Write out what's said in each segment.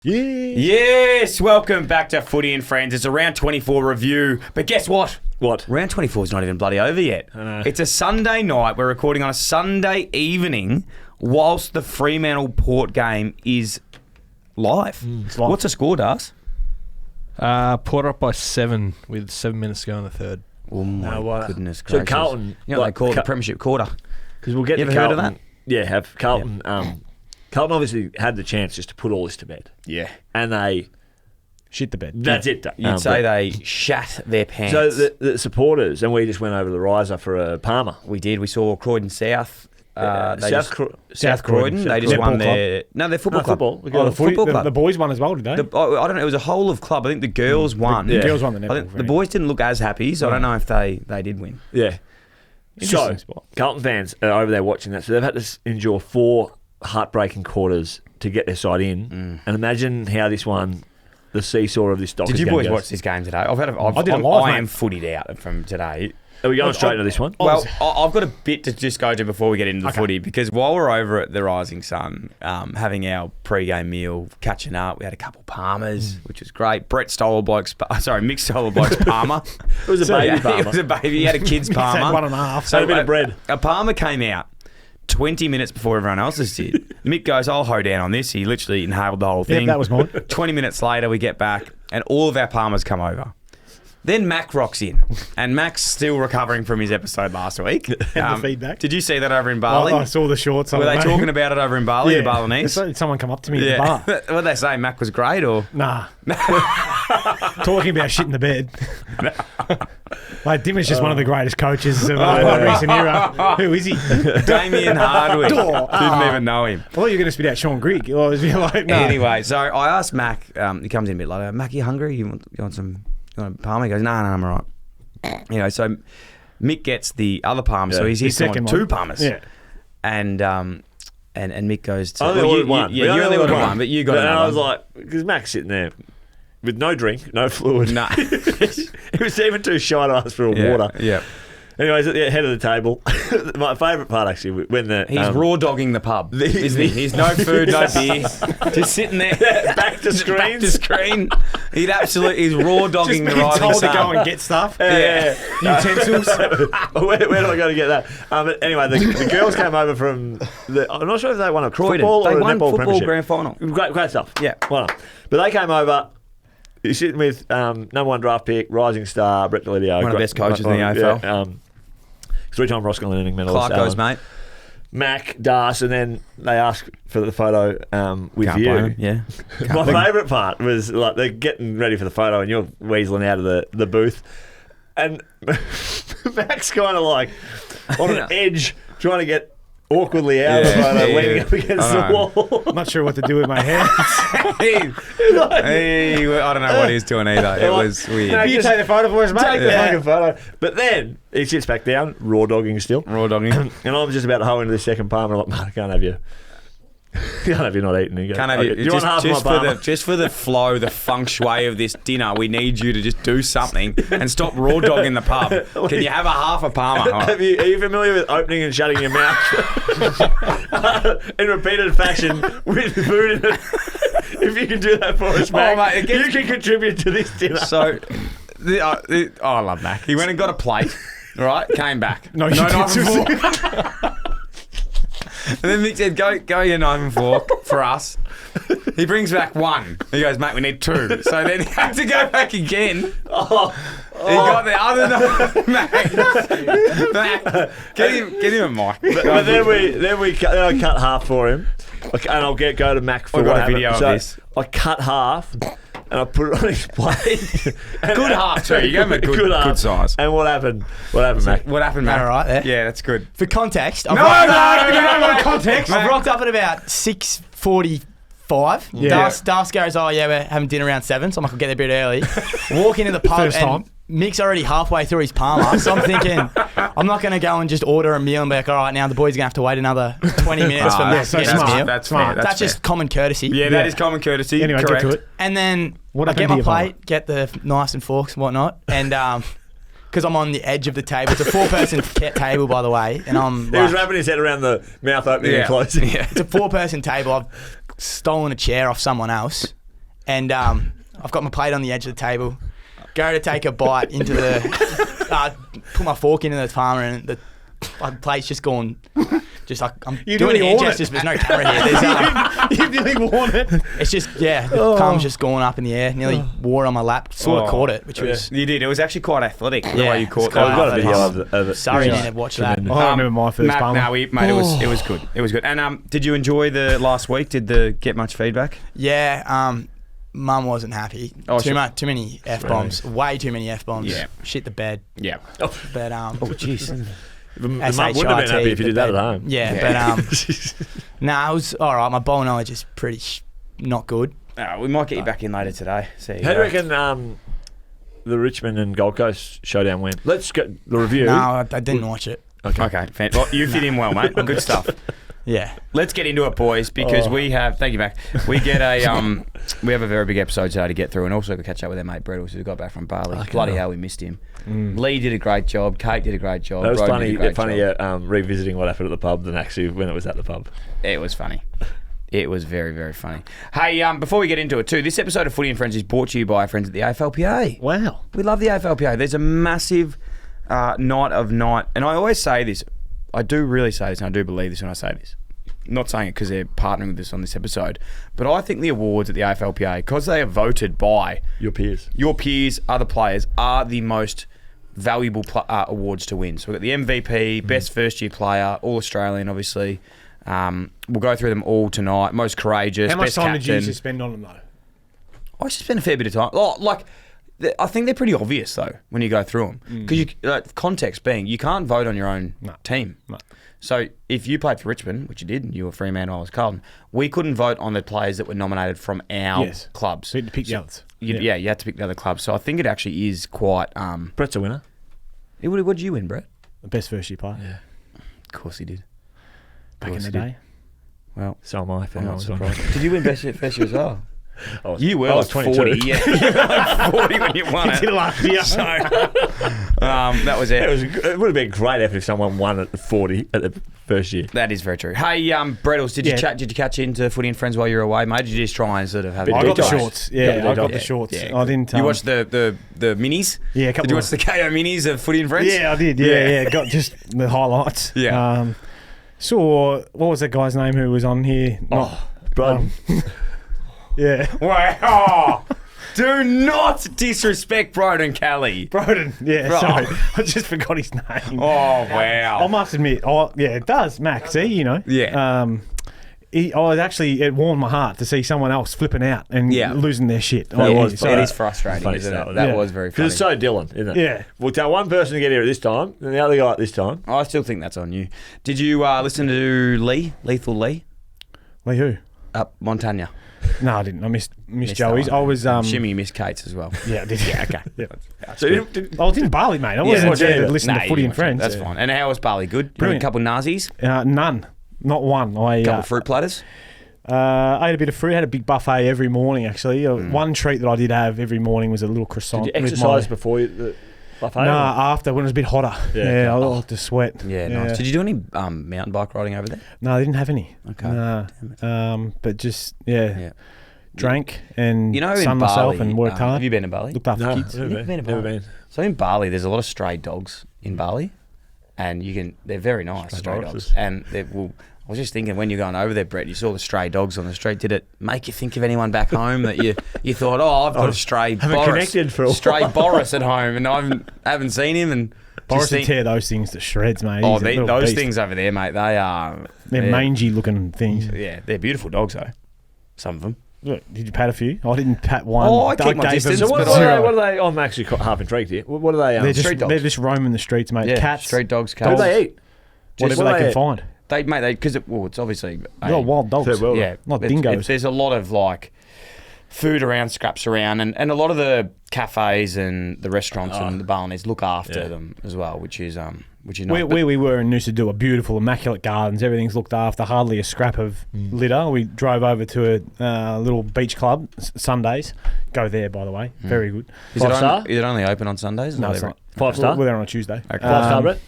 Yeah. Yes, welcome back to Footy and Friends. It's a round 24 review, but guess what? What? Round 24 is not even bloody over yet. It's a Sunday night. We're recording on a Sunday evening whilst the Fremantle-Port game is live. What's the score, Das? Port up by 7 with 7 minutes to go in the third. Oh my goodness gracious. So Carlton... You know what they call it the premiership quarter. Because we'll get You to ever heard Carlton. of that? Yeah, have. Carlton... Carlton obviously had the chance just to put all this to bed. Yeah. And they... Shit the bed. That's it. You'd say they shat their pants. So the supporters, and we just went over the riser for a Palmer. We did. We saw Croydon South. South Croydon. They just won Netball their... No, their football club. Football. The football club. The boys won as well, did they? I don't know. It was a whole of club. I think the girls won. The girls won the netball. I think the boys didn't look as happy, so I don't know if they did win. Yeah. So, Interesting spot. Carlton fans are over there watching that. So they've had to endure 4 heartbreaking quarters to get their side in. And imagine how this one, the seesaw of this Dockers Did you game boys goes. watch this game today? I did it live, I am mate. footied out from today. Are we going straight into this one? Well, I've got a bit to just go to before we get into the footy, because while we're over at the Rising Sun, having our pre-game meal, catching up, we had a couple Palmers, which was great. Mick stole a bloke's Palmer. It was a baby Palmer. It was a baby. He had a kid's Had Palmer. 1.5. Had a bit of bread. A Palmer came out 20 minutes before everyone else's did. Mick goes, I'll hoe down on this. He literally inhaled the whole thing. that was mine. 20 minutes later, we get back, and all of our Palmers come over. Then Mac rocks in, and Mac's still recovering from his episode last week. The feedback. Did you see that over in Bali? I saw the shorts. Were they talking about it over in Bali, the Balinese? Someone come up to me at the bar. What did they say? Mac was great, or? Nah. Talking about shit in the bed. Like, Dimmer's just one of the greatest coaches of recent era. Who is he? Damien Hardwick. Didn't even know him. I thought you were going to spit out Sean Grigg. I was like, no. Anyway, so I asked Mac, he comes in a bit later, Mac, you hungry? You want a Palmer? He goes, no, I'm all right. You know, so Mick gets the other Palmer, so he's second on 2 one. Palmers. Yeah. And Mick goes to... I only ordered one. Yeah, you only ordered one, but you got And another. I was like, because Mac's sitting there with no drink, no fluid. No. He was even too shy to ask for water. Yeah. Anyways, at the head of the table, my favourite part actually, when the... He's raw dogging the pub, isn't he? He's no food, no beer. Just sitting there. Back to screens. Back to screen. He's raw dogging the Just being Rising told Sun. to go and get stuff. Yeah. Utensils. Where do I go to get that? But anyway, the girls came over from... I'm not sure if they won a Croydon. football They or a won netball football premiership. grand final. Great stuff. Yeah. Well done. But they came over... You're sitting with number 1 draft pick, rising star, Brett Deledio. One of the best coaches in the AFL. Yeah, 3-time Roscoe Learning medalist. Clark goes, mate. Mac, Das, and then they ask for the photo with Can't you. blame him. Yeah. My favourite part was like they're getting ready for the photo and you're weaseling out of the booth. And Mac's kind of like on an edge trying to get awkwardly out of the photo, leaning up against the wall. I'm not sure what to do with my hands. I don't know what he was doing either. It was weird. No, You take the photo for us, mate. Take the fucking photo. But then he sits back down, raw dogging still. Raw dogging. And I'm just about to hoe into the second palm. And I'm like, man, I can't have you. Can't have you not eating. He goes, Can't have "Okay, you, do you want half just, my palm? just for the flow, the feng shui of this dinner, we need you to just do something and stop raw dogging the pub. Can you have a half a Palmer? Are you familiar with opening and shutting your mouth in repeated fashion with food in it? If you can do that for us, Mac, mate, you can contribute to this dinner. So, I love Mac. He went and got a plate, right? Came back. No knife and utensils. fork. And then Mick said, go your knife and fork for us. He brings back 1. He goes, mate, we need 2. So then he had to go back again. He got the other knife. Mac, get him a mic. But then I cut half for him, and I'll go to Mac for I've got what a happened. video of So this. I cut half. And I put it on his plate. Good half too. You gave him a good size. And what happened? What happened, Mac? What happened, Mac? All right there. Yeah, that's good. For context, No, context. I've rocked up at about 6:45. Yeah. Das goes, oh yeah, we're having dinner around 7, so I'm like, I'll get there a bit early. Walk into the pub First and time. Mick's already halfway through his Palmer, so I'm thinking, I'm not going to go and just order a meal and be like, all right, now the boys are going to have to wait another 20 minutes for Mac so to get his smart. meal. That's Smart. fair. That's just common courtesy. Yeah, that is common courtesy. Anyway, correct. get to it. And then What I happened get to my your plate, get the knives and forks and whatnot, and because I'm on the edge of the table. It's a 4-person table, by the way, and I'm He was like, wrapping his head around the mouth opening and closing. it's a 4-person table. I've stolen a chair off someone else. and I've got my plate on the edge of the table. Go to take a bite into the, put my fork into the farmer, and the plate's just gone. Just like I'm doing hand gestures, but there's no camera here. You nearly worn it. It's just the cum's just going up in the air. Nearly wore it on my lap. Sort of caught it, which was you did. It was actually quite athletic the way you caught I've got a that. video of it. Sorry, you didn't watch that. I remember my first palm. Mate, it was good. It was good. And did you enjoy the last week? Did get much feedback? Yeah. Mum wasn't happy. Oh, too many F-bombs. Way too many F-bombs. Yeah. Shit the bed. Yeah. But jeez. The mum would have been happy if you did that at home. Yeah. But it was all right. My bowl knowledge is pretty not good. We might get you back in later today. How do you reckon the Richmond and Gold Coast showdown went? Let's get the review. No, I didn't watch it. Okay. Well, you fit in well, mate. Good stuff. Yeah. Let's get into it, boys, because we have. Thank you, Mac. We get a we have a very big episode today to get through, and also to catch up with our mate Brettles, who got back from Bali. Okay. Bloody hell, we missed him. Lee did a great job. Kate did a great job. That was Broden funny. did a great Funny job. revisiting what happened at the pub than actually when it was at the pub. It was funny. It was very, very funny. Hey, before we get into it too, this episode of Footy and Friends is brought to you by our friends at the AFLPA. Wow. We love the AFLPA. There's a massive night, and I always say this. I do really say this, and I do believe this when I say this. I'm not saying it because they're partnering with us on this episode, but I think the awards at the AFLPA, because they are voted by Your peers, other players, are the most valuable awards to win. So we've got the MVP, best first-year player, All-Australian, obviously. We'll go through them all tonight. Most courageous, How much best time captain. did you spend on them, though? I actually spent a fair bit of time. I think they're pretty obvious, though, when you go through them. Because context being, you can't vote on your own team. No. So if you played for Richmond, which you did, and you were Fremantle, I was Carlton, we couldn't vote on the players that were nominated from our clubs. So you had to pick the others. You had to pick the other clubs. So I think it actually is quite... Brett's a winner. What did you win, Brett? The best first year player. Yeah. Of course he did. Back in the day. Well, so am I. I'm not surprised. Did you win best year as well? You were I was 40. Yeah, you were like 40 when you won it. Did last year. So, that was it. It would have been great if someone won at 40 at the first year. That is very true. Hey, Brettles, did you catch into Footy and Friends while you were away, mate? Did you just try and sort of have I got the detox? shorts. Yeah, I got the shorts. Yeah, I didn't. You watched the minis? Yeah, a couple. Did you watch the KO minis of Footy and Friends? Yeah, I did. Yeah. Got just the highlights. Yeah. Saw what was that guy's name who was on here? Broden. Yeah. Wow. Do not disrespect Broden Kelly. Broden. Yeah, Bro. sorry. I just forgot his name. Oh, wow. I must admit. It does, Max. See, you know. Yeah. It warmed my heart to see someone else flipping out and losing their shit. It is frustrating, isn't it? That was very funny. Because it's so Dylan, isn't it? Yeah. We'll tell one person to get here at this time, and the other guy at this time. I still think that's on you. Did you listen to Lethal Lee? Lee who? Montagna. No, I didn't. I missed Joey's. I was assuming you missed Kate's as well. Yeah, I did. Yeah, okay. Yeah. So I was in Bali, mate. I wasn't there to listen to Footy and Friends. That's fine. And how was Bali? Good? Brilliant. A couple of nazis? None. Not one. A couple of fruit platters? I ate a bit of fruit. I had a big buffet every morning, actually. One treat that I did have every morning was a little croissant. Did you exercise before the buffet? No, after, when it was a bit hotter. Yeah, I like to sweat. Yeah, nice. Did you do any mountain bike riding over there? No, I didn't have any. Okay. No. But just, drank and Bali, sunned myself and worked hard. Have you been to Bali? Looked after kids. Never been. So in Bali, there's a lot of stray dogs in Bali, and they're very nice stray dogs. And I was just thinking, when you're going over there, Brett, you saw the stray dogs on the street. Did it make you think of anyone back home that you thought, I've got a stray Boris, connected for a stray Boris at home, and I haven't seen him. And Boris would tear those things to shreds, mate. Those things over there, mate, they're mangy looking things. Yeah, they're beautiful dogs though. Some of them. Look, did you pat a few? I didn't pat one. I keep my distance. So what are they? I'm actually half intrigued here. What are they? They're just roaming the streets, mate. Yeah, cats. street dogs, cats. What do they eat? Whatever they can find. Because it's obviously they're wild dogs. Not dingoes. There's a lot of food around, scraps around, and a lot of the cafes and the restaurants and the Balinese look after them as well, which is nice. Where we were in Noosa do a beautiful, immaculate gardens. Everything's looked after. Hardly a scrap of litter. We drove over to a little beach club Sundays. Go there, by the way. Very good. Is it only open on Sundays? No, it's not. 5 star. We're there on a Tuesday. Okay. 5 star, Brett.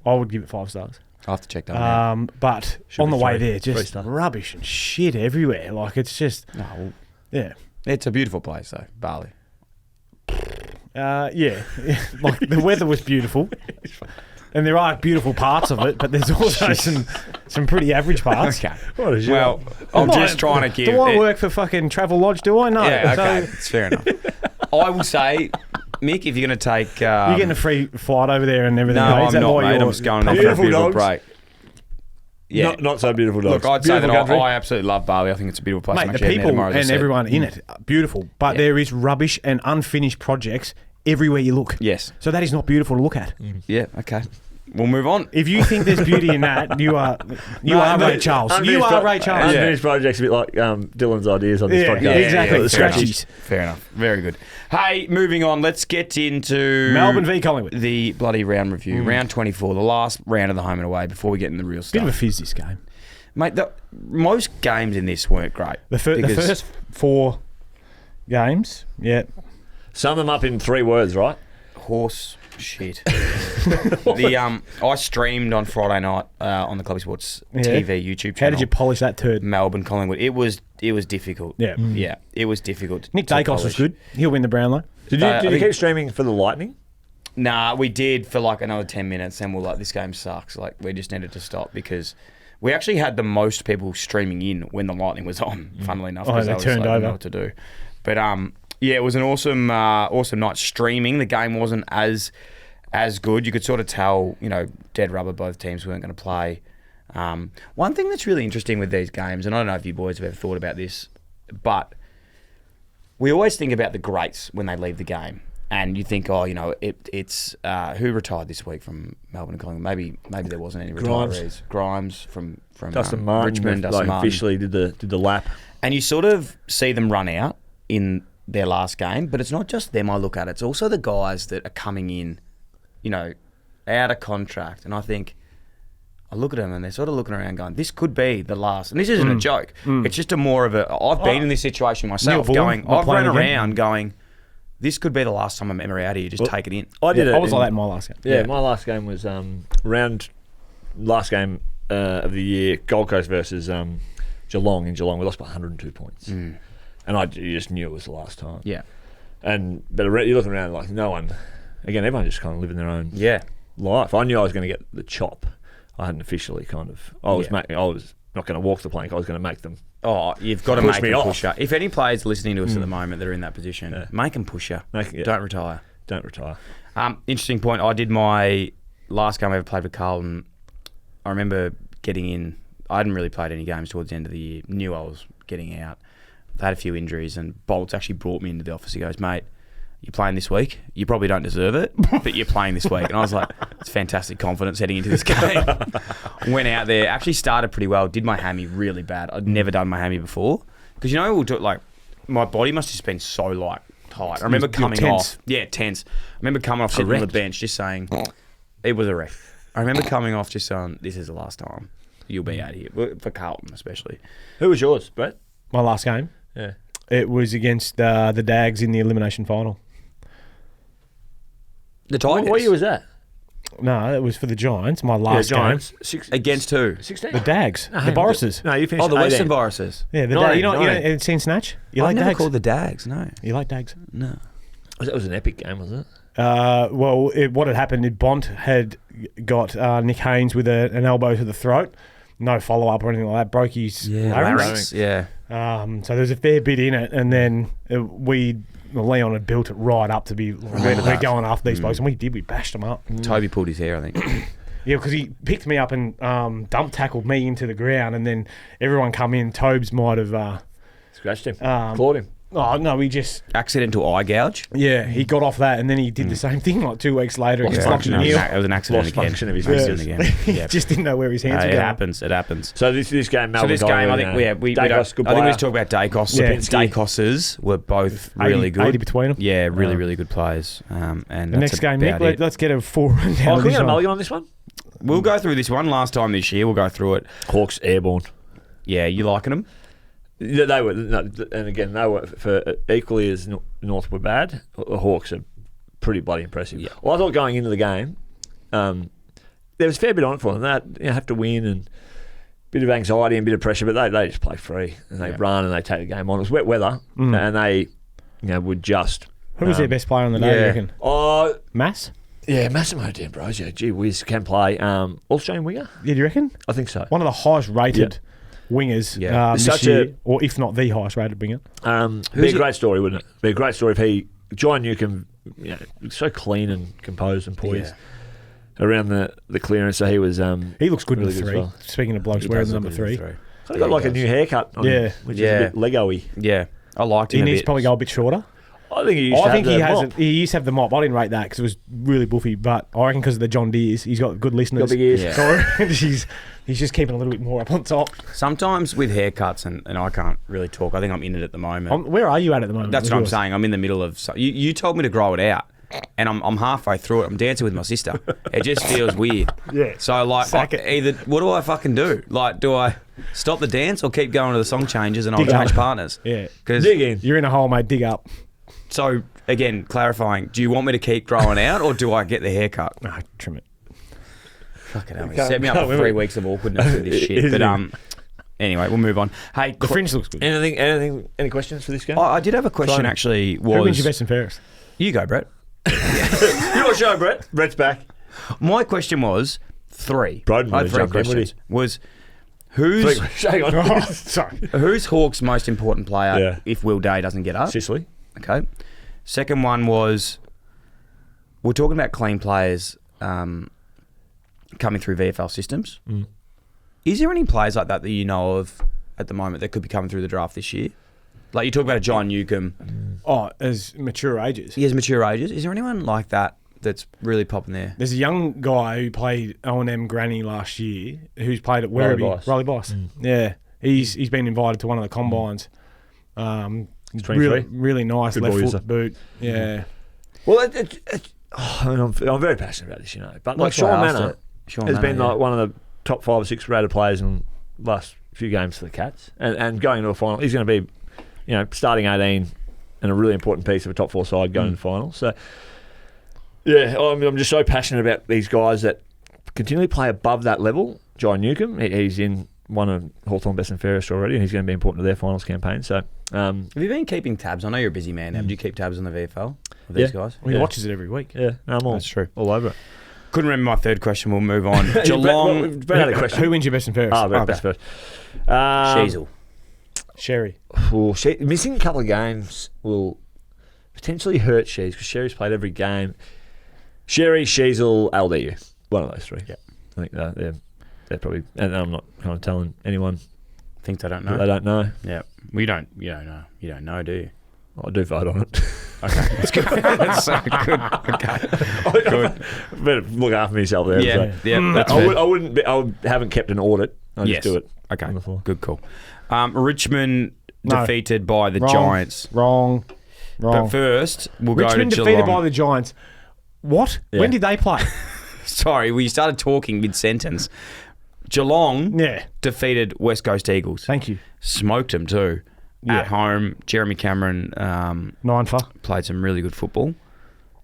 I would give it 5 stars. I'll have to check that out. But Should on the be way three. there, just rubbish and shit everywhere. Like, it's just... No. Yeah. It's a beautiful place, though, Bali. Yeah. Like, the weather was beautiful. And there are beautiful parts of it, but there's also some pretty average parts. Okay. What is Well, I'm just trying to give... Do I work for fucking Travel Lodge, do I? No. Yeah, okay. So It's fair enough. I will say, Mick, if you're going to take... you're getting a free flight over there and everything. No, Is I'm that not, why mate. you're- I'm just going there for a Beautiful beautiful dogs. break. Yeah. Not so beautiful dogs. Look, I'd say Beautiful that country. I absolutely love Bali. I think it's a beautiful place. Mate, I'm the actually heading there people tomorrow, as I and said. everyone in it, beautiful. But Yeah. there is rubbish and unfinished projects everywhere you look. Yes. So that is not beautiful to look at. Yeah, okay. We'll move on. If you think there's beauty in that, you are Ray Charles. You are Ray Charles. Unfinished projects, a bit like Dylan's ideas on this Yeah, podcast. yeah, exactly. The fair enough. scratchies. Fair enough. Very good. Hey, moving on. Let's get into... Melbourne v Collingwood. The bloody round review. Round 24, the last round of the home and away before we get in the real Bit stuff. of a fizz, this game. Mate, most games in this weren't great. The first 4 games, yeah. Sum them up in 3 words, right? Horse shit. I streamed on Friday night on the Clubby Sports TV YouTube channel. How did you polish that turd? Melbourne Collingwood. It was difficult. Yeah. Yeah, it was difficult. Nick to Dacos polish. was good. He'll win the Brownlow. Did I you think- keep streaming for the Lightning? Nah, we did for like another 10 minutes and we're like, this game sucks. Like, we just needed to stop because we actually had the most people streaming in when the Lightning was on, funnily enough. Oh, because they was turned like, I didn't know over. what to do. But yeah, it was an awesome night streaming. The game wasn't as good. You could sort of tell, dead rubber, both teams weren't going to play. One thing that's really interesting with these games, and I don't know if you boys have ever thought about this, but we always think about the greats when they leave the game. And you think, it's who retired this week from Melbourne and Collingwood? Maybe there wasn't any Grimes. retirees. Grimes from Dustin Martin, Richmond. Dustin Martin. officially did the lap. And you sort of see them run out in their last game, but it's not just them I look at. It's also the guys that are coming in, out of contract. And I look at them and they're sort of looking around going, this could be the last. And this isn't a joke. It's just a more of a... I've been in this situation myself Neil Bullen, not I've run playing again. around going, this could be the last time I'm ever out here. Just take it in. I did it. I was like that in my last game. Yeah, my last game was last game of the year, Gold Coast versus Geelong in Geelong. We lost by 102 points. And you just knew it was the last time. Yeah. But you're looking around like no one, again, everyone just kind of living their own life. I knew I was going to get the chop. I hadn't officially I was not going to walk the plank. I was going to make them. Oh, you've got to Push make me them off. push you. If any players listening to us at the moment that are in that position, make them push you. Don't retire. Don't retire. Interesting point. I did my last game I ever played with Carlton. I remember getting in. I hadn't really played any games towards the end of the year. Knew I was getting out. I had a few injuries, and Bolts actually brought me into the office. He goes, mate, you're playing this week. You probably don't deserve it, but you're playing this week. And I was like, it's fantastic confidence heading into this game. Went out there, actually started pretty well, did my hammy really bad. I'd never done my hammy before. Because, we'll do it like, my body must have just been so tight. I remember coming off. Yeah, tense. I remember coming off sitting on the bench just saying, it was a wreck. I remember coming off just saying, this is the last time you'll be out here. For Carlton, especially. Who was yours, Brett? My last game? Yeah. It was against the Dags in the elimination final. The Tigers? What year was that? No, it was for the Giants. My last Giants. Against who? 16. game. The Dags. The Borises. No, you finished Oh, the 18. Western Viruses. Yeah, the 19, Dags. You know, 19. seen Snatch? You I've like never Dags? called the Dags, no. You like Dags? No. That was an epic game, wasn't it? Well, what had happened, Bont had got Nick Haynes with an elbow to the throat. No follow-up or anything like that. Broke his larynx. Yeah. So there was a fair bit in it. And then Leon had built it right up to be, we're going after these blokes. And we did. We bashed them up. Toby pulled his hair, I think. Yeah, because he picked me up and dump tackled me into the ground. And then everyone come in. Tobes might have... Scratched him. Clawed him. Oh, no, he just... Accidental eye gouge. Yeah, he got off that, and then he did the same thing like 2 weeks later. Lost against function. Lachlan Hill. It was an accident Lost again. function of his Accident fingers. again. He Yeah. just didn't know where his hands were It going. happens. It happens. So this game, So Melbourne this game, I Collingwood, think we don't. Dacos, good I think we player. just talk about Dacos. Yeah. Dacoses were both really 80 good. between them. Yeah, really good players. And The next game, Nick, let's get a full rundown. Oh, of can we this get a one. mulligan on this one? We'll go through this one last time this year. We'll go through it. Hawks airborne. Yeah, you liking them? Yeah, they were, and again, they were for equally as North were bad. The Hawks are pretty bloody impressive. Yeah. Well, I thought going into the game, there was a fair bit on it for them. They have to win and bit of anxiety and a bit of pressure, but they just play free and they run and they take the game on. It was wet weather and they would just... Who was their best player on the day, you reckon? Mass? Yeah, Massimo D'Ambrosio. Gee whiz, can play. Australian winger? Yeah, do you reckon? I think so. One of the highest rated wingers this year, or if not the highest rated winger. Be a great story, wouldn't it? Be a great story if he... John Newcombe, so clean and composed and poised around the clearance. So he was... he looks good really in the good 3. as well. Speaking of blokes wearing the number 3. He got like a new haircut on him, which is a bit Lego-y. Yeah, I liked him He a needs bit. to probably go a bit shorter. I think he used to have the mop. He used to have the mop. I didn't rate that because it was really buffy. But I reckon because of the John Deeres, he's got good listeners. Got big ears. Yeah. So I reckon he's just keeping a little bit more up on top. Sometimes with haircuts, and I can't really talk. I think I'm in it at the moment. Where are you at the moment? That's with what I'm yours? saying. I'm in the middle of... You told me to grow it out, and I'm halfway through it. I'm dancing with my sister. It just feels weird. Yeah. So, like, Sack it. either... What do I fucking do? Like, do I stop the dance or keep going to the song changes and I'll change partners? Yeah. Because... Dig in. You're in a hole, mate. Dig up. So, again, clarifying, do you want me to keep growing out or do I get the haircut? No, trim it. Fucking hell, set me up for 3 weeks of awkwardness with this shit. But anyway, we'll move on. Hey, The fringe looks good. Any questions for this guy? I did have a question. Fine. Actually, Who wins was your best and fairest? you go, Brett. Your show, Brett. Brett's back. My question was 3. Broden I had would've 3 jumped in, questions. Was Hang on. Oh, sorry. who's Hawks' most important player if Will Day doesn't get up? Sicily. Okay. Second one was we're talking about clean players coming through VFL systems. Is there any players like that you know of at the moment that could be coming through the draft this year? Like you talk about a John Newcombe. Oh, as mature ages. He has mature ages. Is there anyone like that that's really popping there? There's a young guy who played O&M Granny last year who's played at Werribee. Riley Boss. Yeah. He's been invited to one of the combines. He's 23. Really nice Good left boy foot user. boot. Yeah. Well, I'm very passionate about this, But like Sean Manor has been like one of the top 5 or 6 rated players in the last few games for the Cats, and going to a final, he's going to be, starting 18 and a really important piece of a top 4 side going to the final. So, yeah, I'm just so passionate about these guys that continually play above that level. John Newcombe, he's in one of Hawthorn Best and Fairest already, and he's going to be important to their finals campaign. So, have you been keeping tabs? I know you're a busy man now. Do you keep tabs on the VFL of these guys? Well, he watches it every week. Yeah, no, I'm all, That's true. all over it. Couldn't remember my third question. We'll move on. Geelong. Brett had a question. Who wins your best and fairest? Brett, best first. Sheasel. Sherry. Missing a couple of games will potentially hurt Shees because Sherry's played every game. Sherry, Sheasel, LDU. One of those 3. Yeah. I think they're probably, and I'm not kind of telling anyone. Think they don't know. That they don't know. Yeah. Well, you don't know. You don't know, do you? I do vote on it. Okay. That's good. That's so good. Okay. Good. Better look after myself there. Yeah. So. Yeah. That's I haven't kept an audit. I just do it. Okay. On the floor. Good call. Richmond No. defeated by the Wrong. Giants. Wrong. But first, we'll Richmond go to defeated Geelong. by the Giants. What? Yeah. When did they play? Sorry, we started talking mid-sentence. Geelong defeated West Coast Eagles. Thank you. Smoked them too. Yeah. At home, Jeremy Cameron 9 for. played some really good football.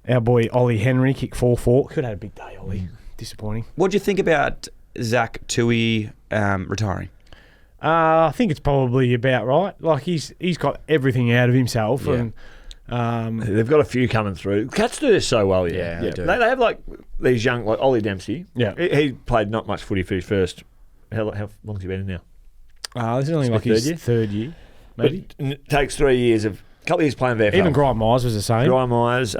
Our boy Ollie Henry kicked 4-4. Could have had a big day, Ollie. Disappointing. What do you think about Zach Tui retiring? I think it's probably about right. Like he's got everything out of himself, Yeah. and They've got a few coming through. Cats do this so well, Yeah, they do. They have like these young, like Ollie Dempsey. Yeah. He played not much footy for his first. How long's he been in now? this is only It's like the his third year? third year, maybe. But it takes 3 years of a couple of years playing VFL. Even Grant Myers was the same. Brian Myers.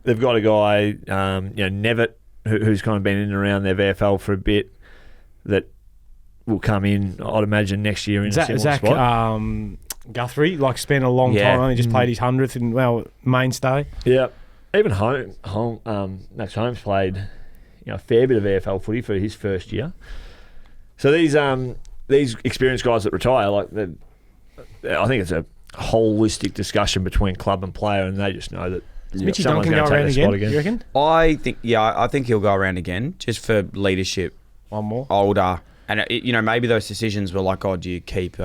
They've got a guy, Nevitt, who's kind of been in and around their VFL for a bit, that will come in, I'd imagine, next year in a similar Zach spot. Guthrie, spent a long time, only just played his 100th and, mainstay. Yeah. Even Max Holmes played a fair bit of VFL footy for his first year. So these experienced guys that retire, I think it's a holistic discussion between club and player, and they just know that Mitchy someone's Duncan going go to take around their again, spot you reckon? I think he'll go around again just for leadership. One more. Older. And, maybe those decisions were like, do you keep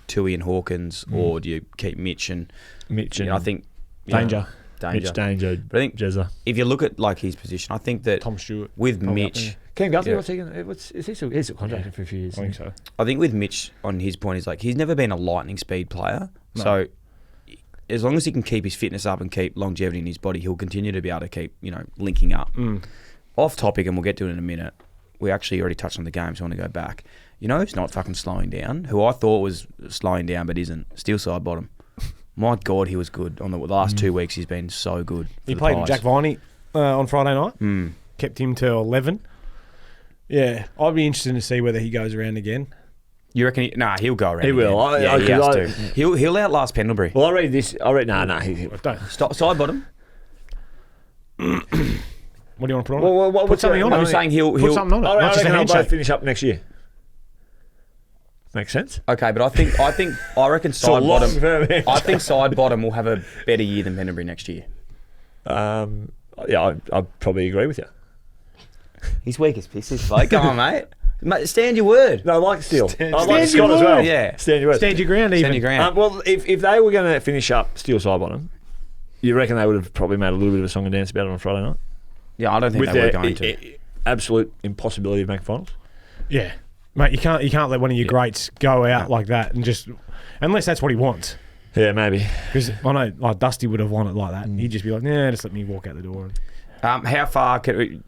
Tui and Hawkins or do you keep Mitch? And I think... Danger. Mitch Danger. But I think Jezza. if you look at his position, I think that Tom Stewart. with probably Mitch, Cam Guthrie, Yeah. what's he going to... He's still contracted for a few years. I think so. I think with Mitch, on his point, is like he's never been a lightning speed player. No. So as long as he can keep his fitness up and keep longevity in his body, he'll continue to be able to keep, linking up. Off topic, and we'll get to it in a minute. We actually already touched on the game, so I want to go back. You know who's not fucking slowing down? Who I thought was slowing down but isn't? Steel side bottom. My God, he was good. On the last 2 weeks, he's been so good. He played with Jack Viney on Friday night. Mm. Kept him till 11. Yeah, I'd be interested to see whether he goes around again. You reckon? He'll go around. He will. again. He has to. He'll outlast Pendlebury. Well, I read this. No. Side bottom. What do you want to put on? Well, Put something on. I'm just saying he'll. Put something on it. I Not just a reckon they'll both handshake. finish up next year. Makes sense. Okay, but I reckon So side long bottom. term. I think side bottom will have a better year than Pendlebury next year. Yeah, I'd probably agree with you. He's weak as piss, this bloke. Come on, mate. Stand your word. No, I like Steele. I like Stand Scott your as well. word. Yeah. Stand your word. Stand your ground, even. Stand your ground. Well, if they were going to finish up Steele side bottom, you reckon they would have probably made a little bit of a song and dance about it on Friday night? Yeah, I don't think With they were their going to. absolute impossibility of making finals? Yeah. Mate, you can't let one of your greats go out like that and just... Unless that's what he wants. Yeah, maybe. Because I know like Dusty would have wanted like that. He'd just be like, nah, just let me walk out the door. How far can we,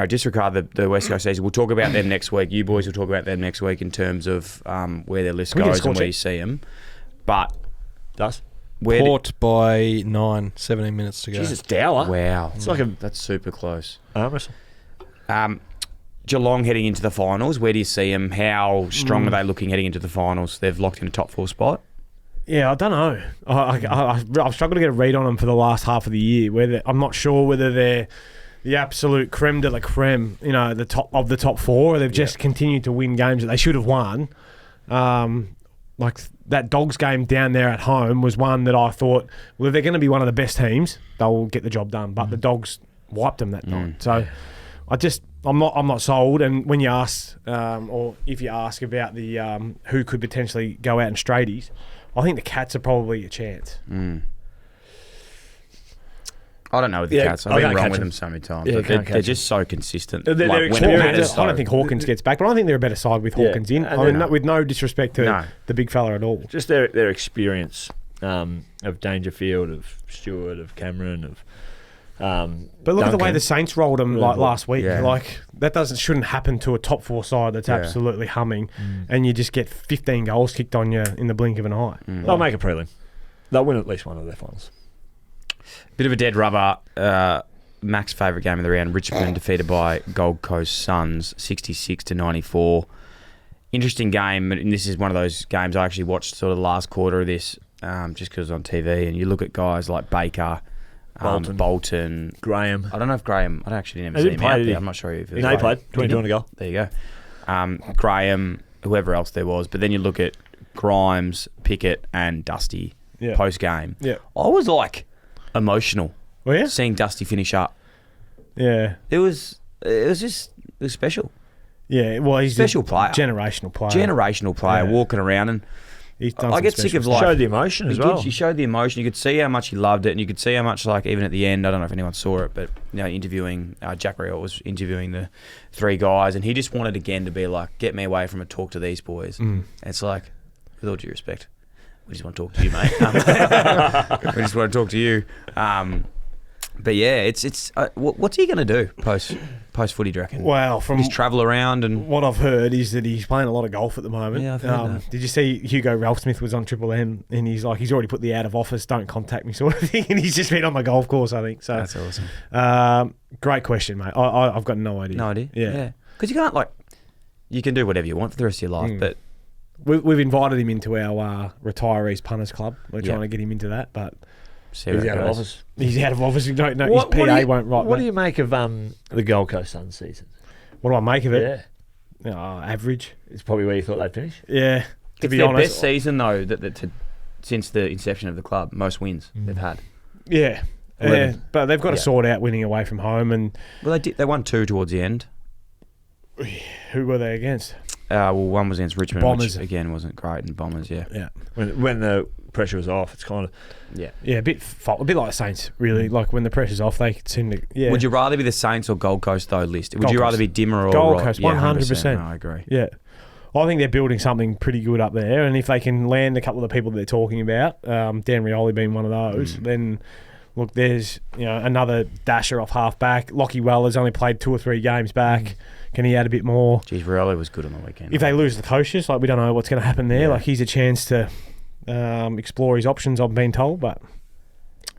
disregard the West Coast season? We'll talk about them next week. You boys will talk about them next week in terms of where their list Can we get a goes score and where check? you see them. But Does? where Port by 9, 17 minutes to go. Jesus, Dower. wow, It's like a that's super close. arm wrestle. Geelong heading into the finals. Where do you see them? How strong are they looking heading into the finals? They've locked in a top 4 spot. Yeah, I don't know. I've struggled to get a read on them for the last half of the year. I'm not sure whether they're the absolute creme de la creme, the top of the top 4, or they've just continued to win games that they should have won. Like that Dogs game down there at home was one that I thought, well, if they're going to be one of the best teams, they'll get the job done. But the Dogs wiped them that night. So I'm not sold. And when you ask, or if you ask about the who could potentially go out in straighties, I think the Cats are probably a chance. I don't know with the Cats. I've I been can't wrong catch with them. them so many times. Yeah, Like, can't they're catch just so consistent. They're Like, when it experienced. matters, I don't though. think Hawkins gets back, but I think they're a better side with Hawkins in. and I mean, they're- with no disrespect to the big fella at all. Just their experience of Dangerfield, of Stewart, of Cameron, of But look at the way Duncan. the Saints rolled them like last week. Yeah. Like that shouldn't happen to a top 4 side that's absolutely humming, and you just get 15 goals kicked on you in the blink of an eye. They'll make a prelim. They'll win at least one of their finals. Bit of a dead rubber. Mac's favourite game of the round. Richmond defeated by Gold Coast Suns, 66-94. Interesting game, and this is one of those games I actually watched sort of the last quarter of this, just because it was on TV. And you look at guys like Baker, Bolton, Graham. I don't know if Graham. I actually never He see didn't him play, out did he? there. I'm not sure if He played 22 on a goal. There you go. Graham, whoever else there was, but then you look at Grimes, Pickett, and Dusty post game. Yeah. I was like emotional Well, yeah, seeing Dusty finish up. yeah, It was special. yeah. Well, he's Special a player. generational player. Generational player Yeah. walking around, and He's done I some get sick special of stuff. like Showed the emotion as well. He showed the emotion. You could see how much he loved it, and you could see how much, like, even at the end, I don't know if anyone saw it, but interviewing Jack Riot was interviewing the 3 guys, and he just wanted again to be like, get me away from it, talk to these boys. And it's like, with all due respect, we just want to talk to you, mate. We just want to talk to you. But yeah, it's what's he going to do post footy, do you reckon? Well, from Just travel around and what I've heard is that he's playing a lot of golf at the moment. Yeah, I've heard that. Did you see Hugo Ralphsmith was on Triple M and he's already put the out of office, don't contact me sort of thing, and he's just been on the golf course, I think. So that's awesome. Great question, mate. I've got no idea. No idea. Yeah. Because you can't, you can do whatever you want for the rest of your life, but We've invited him into our retirees punters club. We're Yeah. trying to get him into that, but see where He's it out of goes. office. he's out of office. We don't know. His PA won't write. What do you make of the Gold Coast Suns season? What do I make of it? Yeah, Average. it's probably where you thought they'd finish. Yeah. To It's be their honest. best season though since the inception of the club. Most wins they've had. Yeah. 11. But they've got to Yeah. sort out winning away from home. And Well, they won 2 towards the end. who were they against? one was against Richmond, Bombers. which again wasn't great, and Bombers, yeah. Yeah. When the pressure was off, it's kind of... Yeah. Yeah, a bit like the Saints, really. Like when the pressure's off, they seem to. Yeah. Would you rather be the Saints or Gold Coast, though, List? Would Gold you rather Coast. be Dimmer or Gold Rod? Coast, Yeah, 100%. No, I agree. Yeah. I think they're building something pretty good up there, and if they can land a couple of the people they're talking about, Dan Rioli being one of those, then look, there's another dasher off half back. Lockie Weller's only played 2 or 3 games back. Can he add a bit more? Geez, Rioli was good on the weekend. If they lose the coaches, like we don't know what's going to happen there. Yeah. Like he's a chance to explore his options. I've been told, but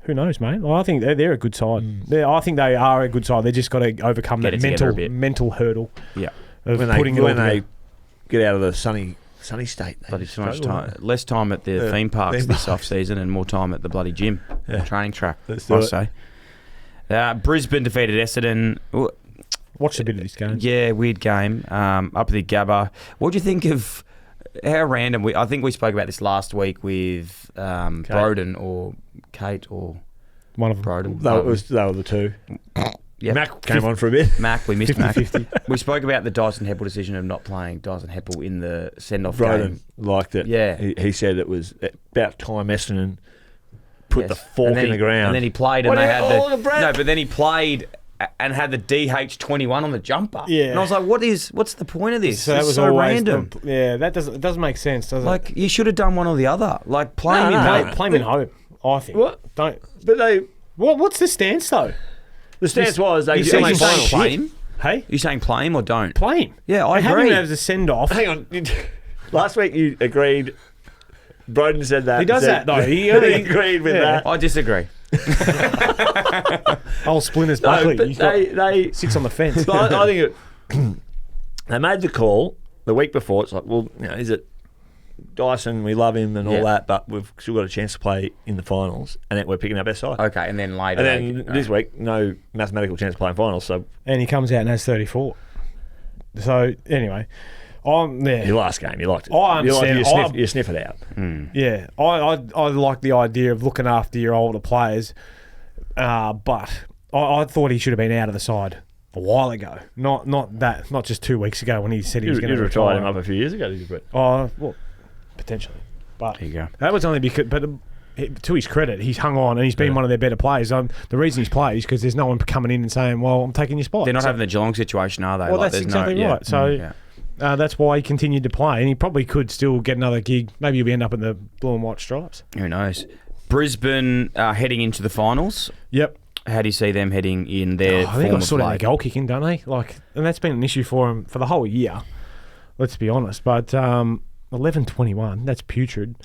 who knows, mate? Well, I think they're a good side. I think they are a good side. They just got to overcome Get that it together a bit. mental hurdle. Yeah. Of When putting it all they together. get out of the sunny state. Bloody too much time. Less time at the theme parks this off-season and more time at the bloody gym, training track, Let's do I it. say. Brisbane defeated Essendon. Watched a bit of this game. Yeah, weird game. Up at the Gabba. What do you think of how random? I think we spoke about this last week with Broden or Kate or One of them. Broden. They were the two. Yep. Mac came on for a bit. Mac, we missed 50-50. Mac. We spoke about the Dyson Heppel decision of not playing Dyson Heppel in the send-off game. Broden liked it. Yeah. He said it was about time Essendon put the fork And then in the ground. And then he played What and do they you- had oh, look at Brad. but then he played and had the DH21 on the jumper. Yeah. And I was like, what's the point of this? So that It's was so always random. that doesn't make sense, does it? Like, you should have done one or the other. Like, play him in No. hope. play him in hope. I think. What? Don't. But What's the stance though? the stance was they you could said make you saying finals. play him? Hey, You saying play him or don't? play him. Yeah, I Have agree. him as a send off. Hang on. Last week you agreed. Broden said that. He does said- that though. He agreed with yeah. that. I disagree. Old Splinters No, Buckley. but He's got they 6 on the fence. But I think they made the call the week before. It's like, well, is it Dyson? We love him and all Yeah. that, but we've still got a chance to play in the finals, and then we're picking our best side. Okay, and then later. And then this week, no mathematical chance of playing finals. So And he comes out and has 34. So anyway, I'm there. your last game, you liked it. I understand. You sniff it out. Yeah, I like the idea of looking after your older players, but I thought he should have been out of the side a while ago. Not just 2 weeks ago when he said he was going to retired retire. him up a few years ago, did you, Brett? Oh, well, potentially. But There you go. that was only because, but to his credit, he's hung on and he's been one of their better players. The reason he's played is because there's no one coming in and saying, well, I'm taking your spot. They're not So- having the Geelong situation, are they? Well, Like, that's there's exactly right. So yeah. that's why he continued to play, and he probably could still get another gig. Maybe he'll end up in the blue and white stripes. Who knows? Brisbane heading into the finals. Yep. How do you see them heading in their I think form I of sort of play? their goal kicking, don't they? And that's been an issue for him for the whole year. Let's be honest. But 11-21, that's putrid.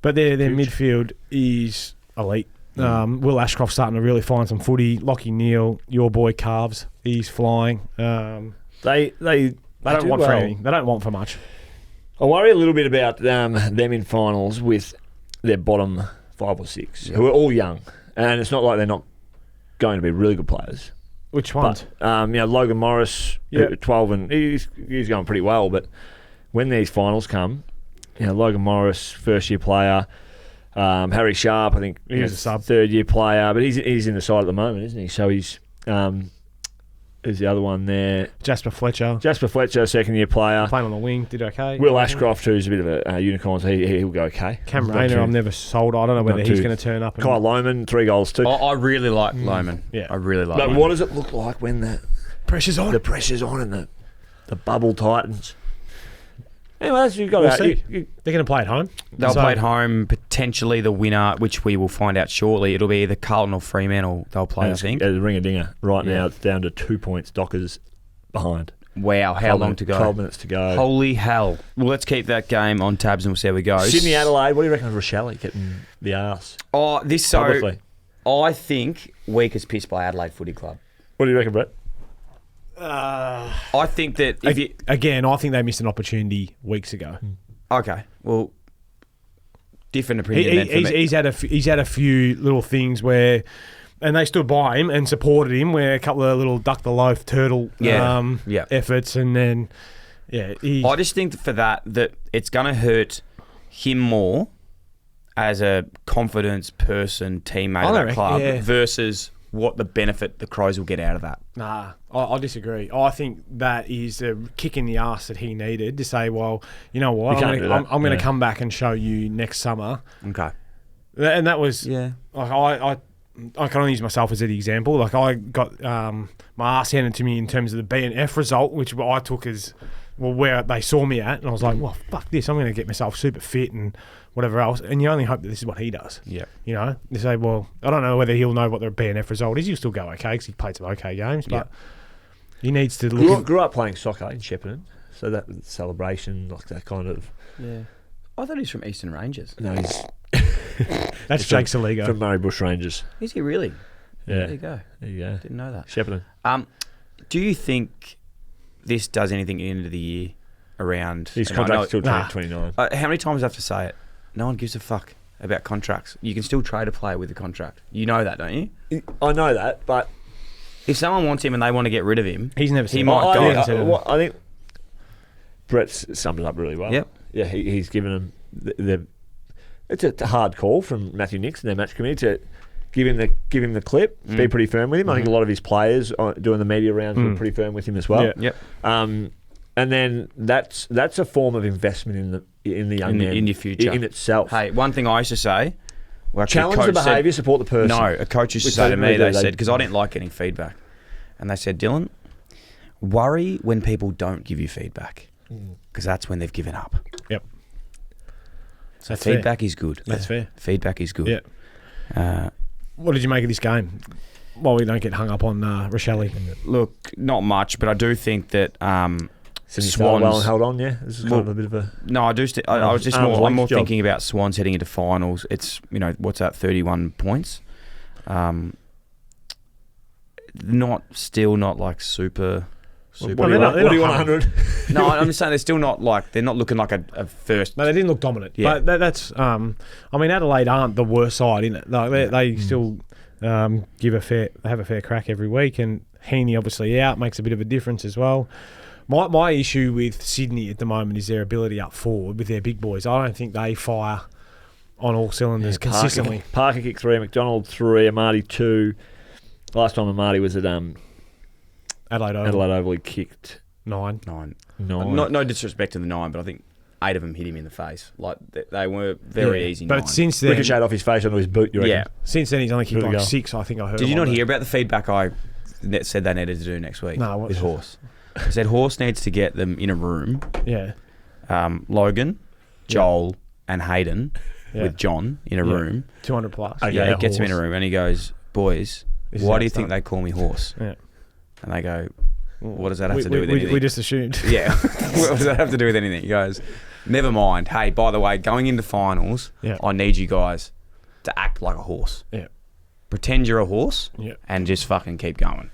But their midfield is elite. Will Ashcroft's starting to really find some footy. Lockie Neal, your boy Carves, he's flying. They They don't do want for well. anything. They don't want for much. I worry a little bit about them in finals with their bottom 5 or 6, who are all young, and it's not like they're not going to be really good players. Which ones? But Logan Morris, Yeah. 12, and he's going pretty well. But when these finals come, Logan Morris, first year player, Harry Sharp, I think He was a sub. 3rd year player, but he's in the side at the moment, isn't he? So he's who's the other one there? Jasper Fletcher. Jasper Fletcher, 2nd year player. Playing on the wing, did okay. Will Ashcroft, who's a bit of a unicorn, so he'll go okay. Cam Not Rayner, too- I'm never sold. I don't know whether not he's too- going to turn up. And Kyle Lohman, 3 goals too. I really like Lohman. Yeah. I really like But Lohman. what does it look like when the pressure's on. pressure's on and the bubble tightens? Anyways, you've got We'll to see. They're going to play at home. They'll So- play at home, potentially the winner, which we will find out shortly. It'll be either Carlton or Fremantle they'll play, I think. It's a ring-a-dinger. Right Yeah. now, it's down to 2 points. Dockers behind. Wow, how long to go? 12 minutes to go. Holy hell. Well, let's keep that game on tabs and we'll see how we go. Sydney, Adelaide. What do you reckon of Rochelle getting the arse So publicly? I think weak as piss by Adelaide Footy Club. What do you reckon, Brett? I think that if you... Again, I think they missed an opportunity weeks ago. Okay, well, different opinion then for me. He's had a few little things where, and they stood by him and supported him. Where a couple of little duck the loaf turtle Yeah. efforts, and then I just think for that it's going to hurt him more as a confidence person, teammate I of the reckon, club yeah. versus what the benefit the Crows will get out of that. Nah, I disagree. I think that is a kick in the arse that he needed to say, well, you know what, I'm going to come back and show you next summer. Okay. And that was, Yeah. like I can only use myself as an example. Like I got my ass handed to me in terms of the B&F result, which I took as where they saw me at, and I was like, well, fuck this, I'm going to get myself super fit and whatever else. And you only hope that this is what he does. Yeah. You know, they say, well, I don't know whether he'll know what the B&F result is. He'll still go okay because he played some okay games, but he needs to look. Grew up playing soccer in Shepparton, so that celebration, like that kind of. Yeah. I thought he was from Eastern Rangers. No, he's That's Jake Saligo. from Murray Bush Rangers. Is he really? Yeah. There you go. There you go. Didn't know that. Shepparton. Do you think this does anything at the end of the year around... His and I know- contract's till 2029. How many times do I have to say it? No one gives a fuck about contracts. You can still trade a player with a contract. You know that, don't you? I know that, but If someone wants him and they want to get rid of him, He's never he said might that. go. I think Brett's summed it up really well. Yep. Yeah, he's given them the it's a hard call from Matthew Nix and their match committee to give him the clip, be pretty firm with him. I think a lot of his players doing the media rounds were pretty firm with him as well. Yeah. Yep. And then that's a form of investment in the young man in your future in itself. Hey, one thing I used to say... Well, actually, Challenge a the coach said- behaviour, support the person. No, a coach used to Which say to me, they they said, because I didn't like getting feedback, and they said, Dylan, worry when people don't give you feedback, because that's when they've given up. Yep. So That's fair. feedback is good. That's fair. Feedback is good. Yeah. What did you make of this game? Well, we don't get hung up on Rochelle. Look, not much, but I do think that Sydney started well and Swans... held on, yeah. This is kind of a bit of a... No, I do. I was just arm's I'm more length job. thinking about Swans heading into finals. It's what's that? 31 points. Not like super. What do you want? What do you want? 100? No, I'm just saying they're still not like they're not looking like a first. No, they didn't look dominant. Yeah. But that's. I mean, Adelaide aren't the worst side in it. Like they still give they have a fair crack every week, and Heaney obviously out makes a bit of a difference as well. My issue with Sydney at the moment is their ability up forward with their big boys. I don't think they fire on all cylinders consistently. Parker kicked 3, McDonald 3, Amati 2. Last time Amati was at Adelaide Oval, he kicked 9. 9. 9. No disrespect to the 9, but I think 8 of them hit him in the face. Like they were very easy. But 9. since then, Ricocheted off his face onto his boot, you reckon? Yeah. since then he's only kicked Really like go. 6. I think I heard. Did you on not it. hear about the feedback I said they needed to do next week? No, what with was it? Horse. I said Horse needs to get them in a room. Yeah. Logan, Joel, and Hayden Yeah. with John in a Yeah. room. 200 plus. Okay. Yeah, Yeah, he gets him in a Horse. room and he goes, "Boys, This is why how do you it's think done. they call me Horse?" Yeah. And they go, "What does that have to do with anything?" We just assumed. Yeah, what does that have to do with anything? He goes, "Never mind. Hey, by the way, going into finals, Yeah. I need you guys to act like a horse. Yeah. Pretend you're a horse Yeah. and just fucking keep going.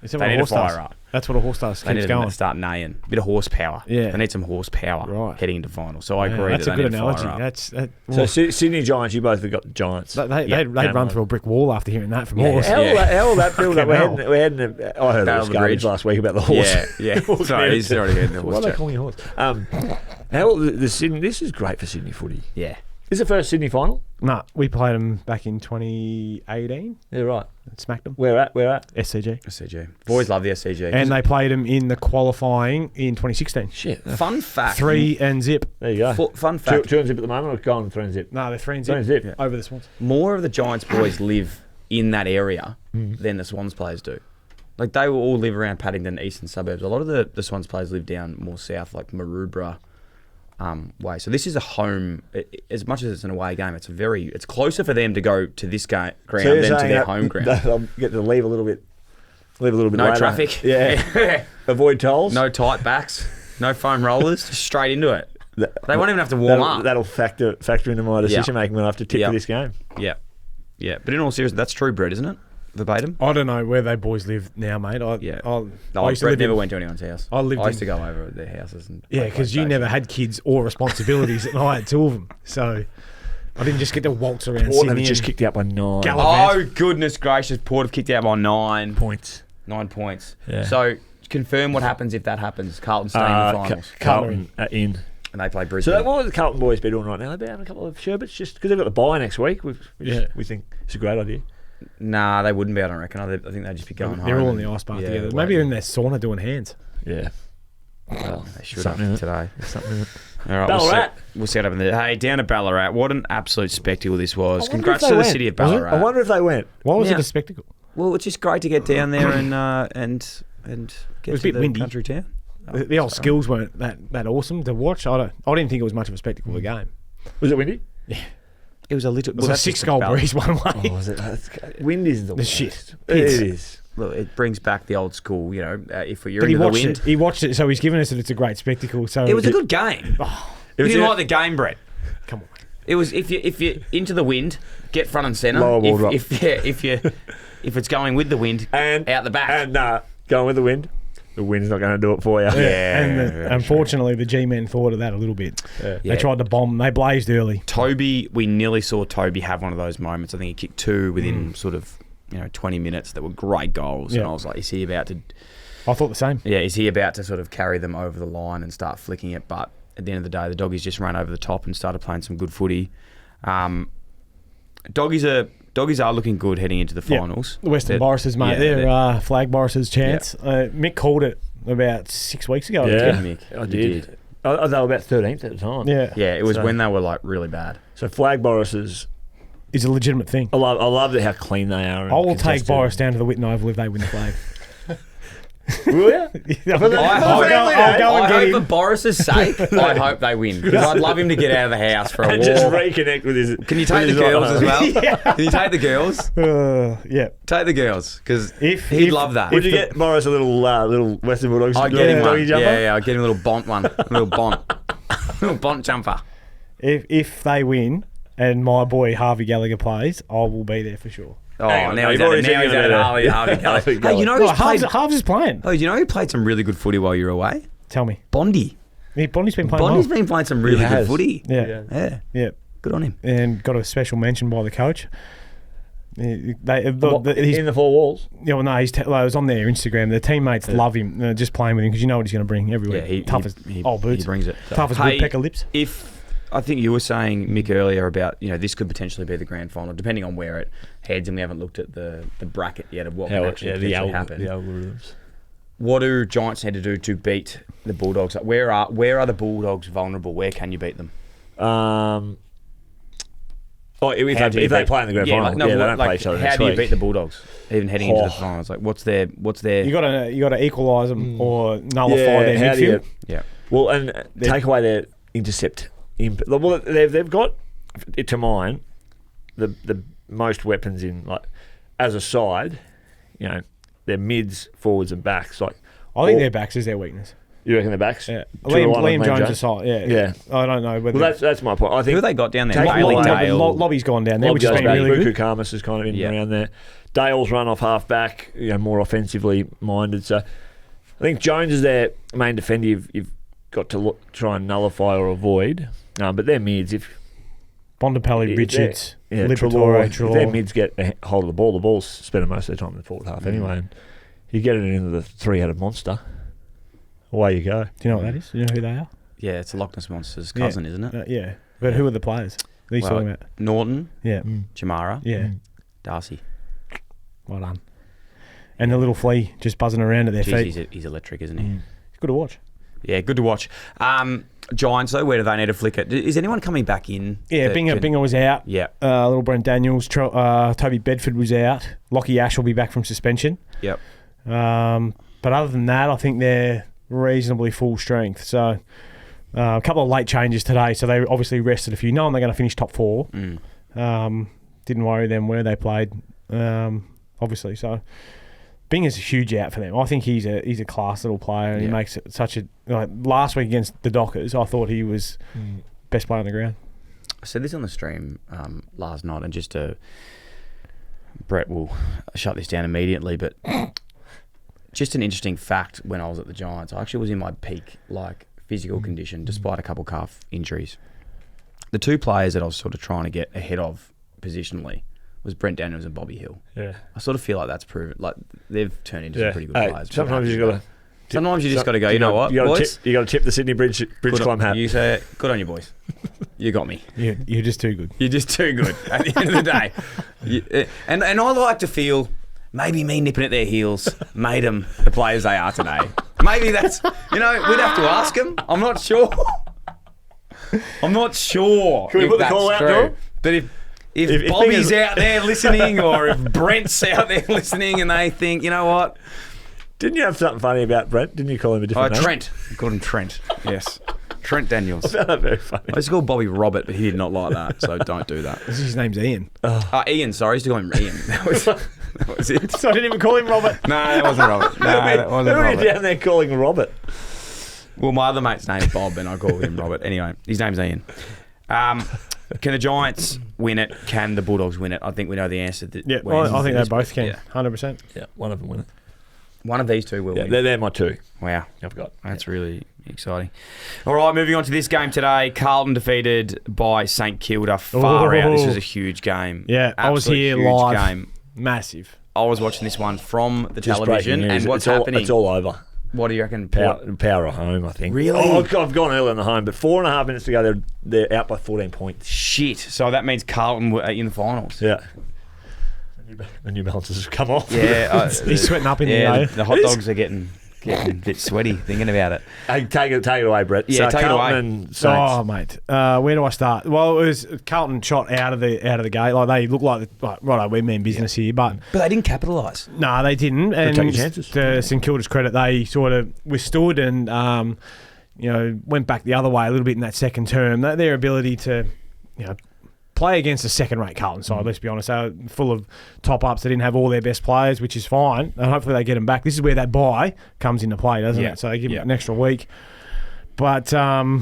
Is that They what a need to horse does? fire up. That's what a horse does. They Keeps need going. to start neighing. A bit of horsepower. Yeah. They need some horsepower Right. heading into finals. So I Yeah, agree that's that a they good need to analogy. fire up. So Sydney Giants, you both have got Giants. They'd run through a brick wall after hearing that from Yeah. Horse. How will that build up? Fucking We're heading I heard Battle all of the the garbage Bridge. last week about the horse. Yeah. Sorry, he's already heard the Why horse are they joke. calling you horse? How will the Sydney? This is great for Sydney footy. Yeah. This is the first Sydney final. Nah, we played them back in 2018. Yeah, right. Smacked them. Where at? SCG. SCG. I've always loved the SCG. And they played them in the qualifying in 2016. Shit. Fun fact. 3 and zip. There you go. Fun Two, fact. 2 and zip at the moment, or going 3 and zip? No, they're 3 and 3 zip. and zip. Over the Swans. More of the Giants boys live in that area than the Swans players do. Like they will all live around Paddington, eastern suburbs. A lot of the Swans players live down more south, like Maroubra way. So this is a home. As much as it's an away game, it's closer for them to go to this ground than to their home ground. They'll get to leave a little bit. No No traffic. Yeah. Avoid tolls. No tight backs. No foam rollers. Just straight into it. They won't even have to warm up. That'll factor into my decision making when I have to tip for this game. Yeah. Yeah. But in all seriousness, that's true, Brett, isn't it? Verbatim? I don't know where they boys live now, mate. I used to Brett live never in- went to anyone's house. I lived used in- to go over at their houses. And Yeah, play because you PlayStation. never had kids or responsibilities, and I had 2 of them. So I didn't just get to waltz around Port have Sydney. just and kicked out by 9. Gallagher. Oh, goodness gracious. Port have kicked out by 9 points. 9 points. Yeah. So, confirm what happens if that happens. Carlton stay in the finals. Carlton are in. And they play So Brisbane. what would the Carlton boys be doing right now? They'd be having a couple of sherbets just because they've got the bye next week. We Yeah. think it's a great idea. Nah, they wouldn't be. I don't reckon. I think they'd just be going home. They're all in the ice bath together. Maybe they're in their sauna doing hands. Yeah. Well, they should Something have in it. today. Something in it. All right, Ballarat. We'll see what happens there. Hey, down to Ballarat. What an absolute spectacle this was. I wonder Congrats if to they the went. city of Was it? Ballarat. I wonder if they went. Why was Yeah. it a spectacle? Well, it's just great to get down there and get It to was a bit the windy. country town. The old skills weren't that awesome to watch. I didn't think it was much of a spectacle of a game. Was it windy? It was a little. It was a 6-goal breeze one way. Oh, was it? Wind isn't the The worst. shit. It is. Look, it brings back the old school. You know, if you're But he into the watched wind. it. He watched it, so he's given us that it's a great spectacle. So It was a good game. It You was didn't like the game, Brett. Come on. It was if you're into the wind, get front and centre. Lower ball drop. If it's going with the wind, And out the back. And going with the wind. The wind's not going to do it for you. And unfortunately, the G-men thought of that a little bit. Yeah. They tried to bomb. They blazed early. Toby, we nearly saw Toby have one of those moments. I think he kicked 2 within sort of 20 minutes that were great goals. Yeah. And I was like, is he about to? I thought the same. Yeah, is he about to sort of carry them over the line and start flicking it? But at the end of the day, the doggies just ran over the top and started playing some good footy. Doggies are looking good heading into the finals. The Western Boris's, mate. yeah, they're Flag Boris's chance. Mick called it about 6 weeks ago. Yeah. Mick, I you did. They were about 13th at the time. Yeah. Yeah, it was So- when they were like really bad. So Flag Boris's, It's a legitimate thing. I love how clean they are. and I will take contested. Boris down to the Whitten Oval if they win the flag. Will you? I'll For the- go and I get hope him. for Boris's sake, I hope they win. Because I'd love him to get out of the house for a And just walk. reconnect with his. Can you take the with his girls other- as well? Can you take the girls? Yeah. Take the girls, because If- he'd if- love that. Would you get Boris a little Western Bulldogs? I'd get him one. doggy jumper? Yeah, I'd get him a little bont one. A little bont. little bont jumper. If they win and my boy Harvey Gallagher plays, I will be there for sure. Oh, Hang on, now he's you've at already said Harvey you're gonna- Harvey Harvey Gallagher. Hey, Gallagher. you know No, who's played? Harv's is playing. Oh, you know who played some really good footy while you were away? Tell me. Bondi. Bonnie's been playing Bondi's well. been playing some really He good has. footy. Yeah. Yeah. Good on him. And got a special mention by the coach. His, In the 4 walls. yeah, well, no, it was on their Instagram. The teammates love him, just playing with him because you know what he's going to bring everywhere. Yeah, Tough as old boots. He brings it. Tough as Hey, woodpecker lips. I think you were saying, Mick, earlier about, this could potentially be the grand final, depending on where it heads, and we haven't looked at the bracket yet of what can actually potentially happen. The algorithms. What do Giants need to do to beat the Bulldogs? Where are the Bulldogs vulnerable? Where can you beat them? If How do you they beat- play in the grand final, they don't play each other How next do you week. beat the Bulldogs, even heading into the Oh. finals? Like, what's their? You got to equalise them or nullify their how do you- midfield. Yeah. Well, and take away their intercept. Well, they've got, to mine, the most weapons in, like, as a side, their mids, forwards and backs. Like, I think their backs is their weakness. You reckon their backs? Yeah. Liam Liam Jones aside. Yeah. Yeah. I don't know whether. Well, that's my point. I think Who have they got down there? Take Bailey away- Dale. Lobby's gone down there, which has Lobby's been back. really Buku good. Karmas is kind of in Yeah. around there. Dale's run off half back, more offensively minded. So I think Jones is their main defender. You've got to try and nullify or avoid. But their mids, if Bontempelli, Richards, Treloar, Liberatore, if their Treloar. mids get a hold of the ball's spending most of their time in the forward half anyway. And you get it into the 3-headed monster. Away you go. Do you know what that is? Do you know who they are? Yeah, it's a Loch Ness Monster's cousin, isn't it? Yeah. But who are the players? That he's talking about? Norton, Yeah. Jamara, Yeah. Darcy. Well done. And the little flea just buzzing around at their Jeez, feet. he's electric, isn't he? It's good to watch. Yeah, good to watch. Giants, though, where do they need to flick it? Is anyone coming back in? Yeah, that Binger, can- Binger was out. Yeah, Little Brent Daniels, Toby Bedford was out. Lockie Ash will be back from suspension. yep. But other than that, I think they're reasonably full strength. So a couple of late changes today. So they obviously rested a few, knowing they're going to finish top 4. Didn't worry them where they played, obviously. So Binger's a huge out for them. I think he's a class little player, and he makes it such a last week against the Dockers. I thought he was best player on the ground. I said this on the stream last night, and just Brett will shut this down immediately, but just an interesting fact when I was at the Giants, I actually was in my peak physical condition despite a couple calf injuries. The two players that I was sort of trying to get ahead of positionally was Brent Daniels and Bobby Hill. Yeah. I sort of feel like that's proven, they've turned into some pretty good players. Sometimes you got to. Sometimes you just got to go, you know what, boys? You got to tip the Sydney Bridge climb hat. You say, good on you, boys. You got me. You're just too good. You're just too good at the end of the day. And I like to feel maybe me nipping at their heels made them the players they are today. Maybe that's, we'd have to ask them. I'm not sure. I'm not sure. Can we put the call out, Joel? But if Bobby's out there listening, or if Brent's out there listening and they think, you know what? Didn't you have something funny about Brent? Didn't you call him a different name? Trent. I called him Trent. Yes. Trent Daniels. I found that very funny. I used to call Bobby Robert, but he did not like that, so don't do that. His name's Ian. Ian, sorry. I used to call him Ian. That was it. So I didn't even call him Robert. No, that wasn't Robert. No, that wasn't Who are Robert. you down there calling Robert? Well, my other mate's name's Bob, and I call him Robert. Anyway, his name's Ian. Can the Giants win it? Can the Bulldogs win it? I think we know the answer. Yeah, well, I think they both can. Yeah. 100%. Yeah, one of them win it. One of these two will win. They're my two. Wow. I've got. That's really exciting. All right, moving on to this game today. Carlton defeated by St Kilda. Far out. This was a huge game. Yeah, I was here huge live. Game. Massive. I was watching this one from the Just television. breaking news. And what's It's happening? It's all over. What do you reckon? Power of home, I think. Really? Oh, I've gone early on the home, but 4.5 minutes to go, they're out by 14 points. Shit. So that means Carlton were in the finals. Yeah. The New Balances have come off. Yeah. He's sweating up in yeah, the the hot dogs are getting a bit sweaty thinking about it. Hey, take it away, Brett. Yeah, take it Carlton away. and Saints. Oh, mate. Where do I start? Well, it was Carlton shot out of the gate. Like they look like right, we mean business here, but they didn't capitalise. no, they didn't. And take your chances. to St Kilda's credit, they sort of withstood and went back the other way a little bit in that second term. Their ability to play against a second-rate Carlton side, let's be honest. They were full of top-ups. They didn't have all their best players, which is fine, and hopefully they get them back. This is where that bye comes into play, doesn't it? So they give them an extra week. But, not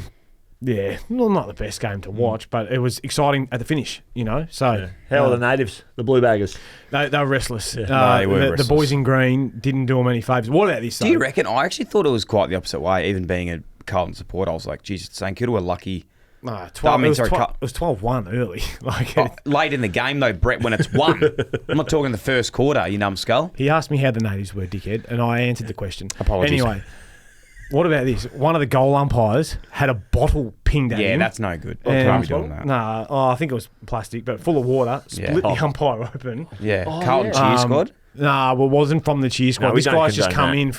the best game to watch, but it was exciting at the finish, So How are the natives, the Blue Baggers? They were restless. Yeah. They were restless. The boys in green didn't do them any favours. What about this, though? Do you reckon? I actually thought it was quite the opposite way. Even being a Carlton supporter, I was like, geez, St Kilda were lucky. No, 12, it was 12-1 early. Late in the game, though, Brett, when it's 1. I'm not talking the first quarter, you numbskull. He asked me how the natives were, dickhead, and I answered the question. Apologies. Anyway, what about this? One of the goal umpires had a bottle pinged at him. Yeah, that's no good. And- Can't be doing that. Nah, I think it was plastic, but full of water. Split the umpire open. Yeah, Carlton cheer squad. Nah, well, it wasn't from the cheer squad. No, we this don't guy's just condone come that. in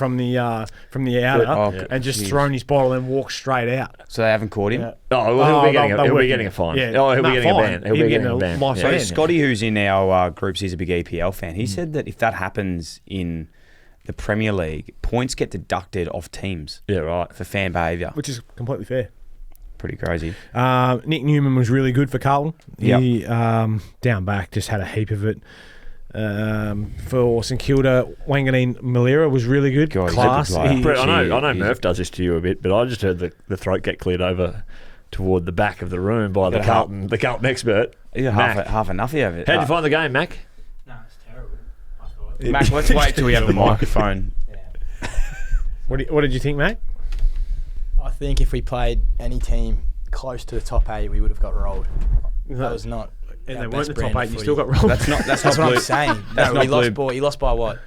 from the outer and just thrown his bottle and walked straight out. So they haven't caught him. Yeah. Oh, well, he'll be they'll getting a fine. Yeah. Oh, he'll be getting a fine. ban. He'll be getting a ban. life Yeah. So ban. Scotty, who's in our groups, he's a big EPL fan. He said that if that happens in the Premier League, points get deducted off teams Yeah, right. for fan behaviour. Which is completely fair. Pretty crazy. Nick Newman was really good for Carlton. Yep. He, down back, just had a heap of it. For St Kilda, Wanganeen Malira was really good. God, he's a Class. good player. Brett, I know He's- Murph does this to you a bit, but I just heard the throat get cleared over toward the back of the room by the Yeah, Carlton expert. He's Mac. half a nuffy of it. How'd you find the game, Mac? No, it's terrible. I thought. Mac, let's wait till we have the microphone. What did you think, Mac? I think if we played any team close to the top 8, we would have got rolled. That was not. And our they weren't best the brand top 8 of you footy. still got rolled. That's not That's what blue. I'm saying. That's No, not he lost by what?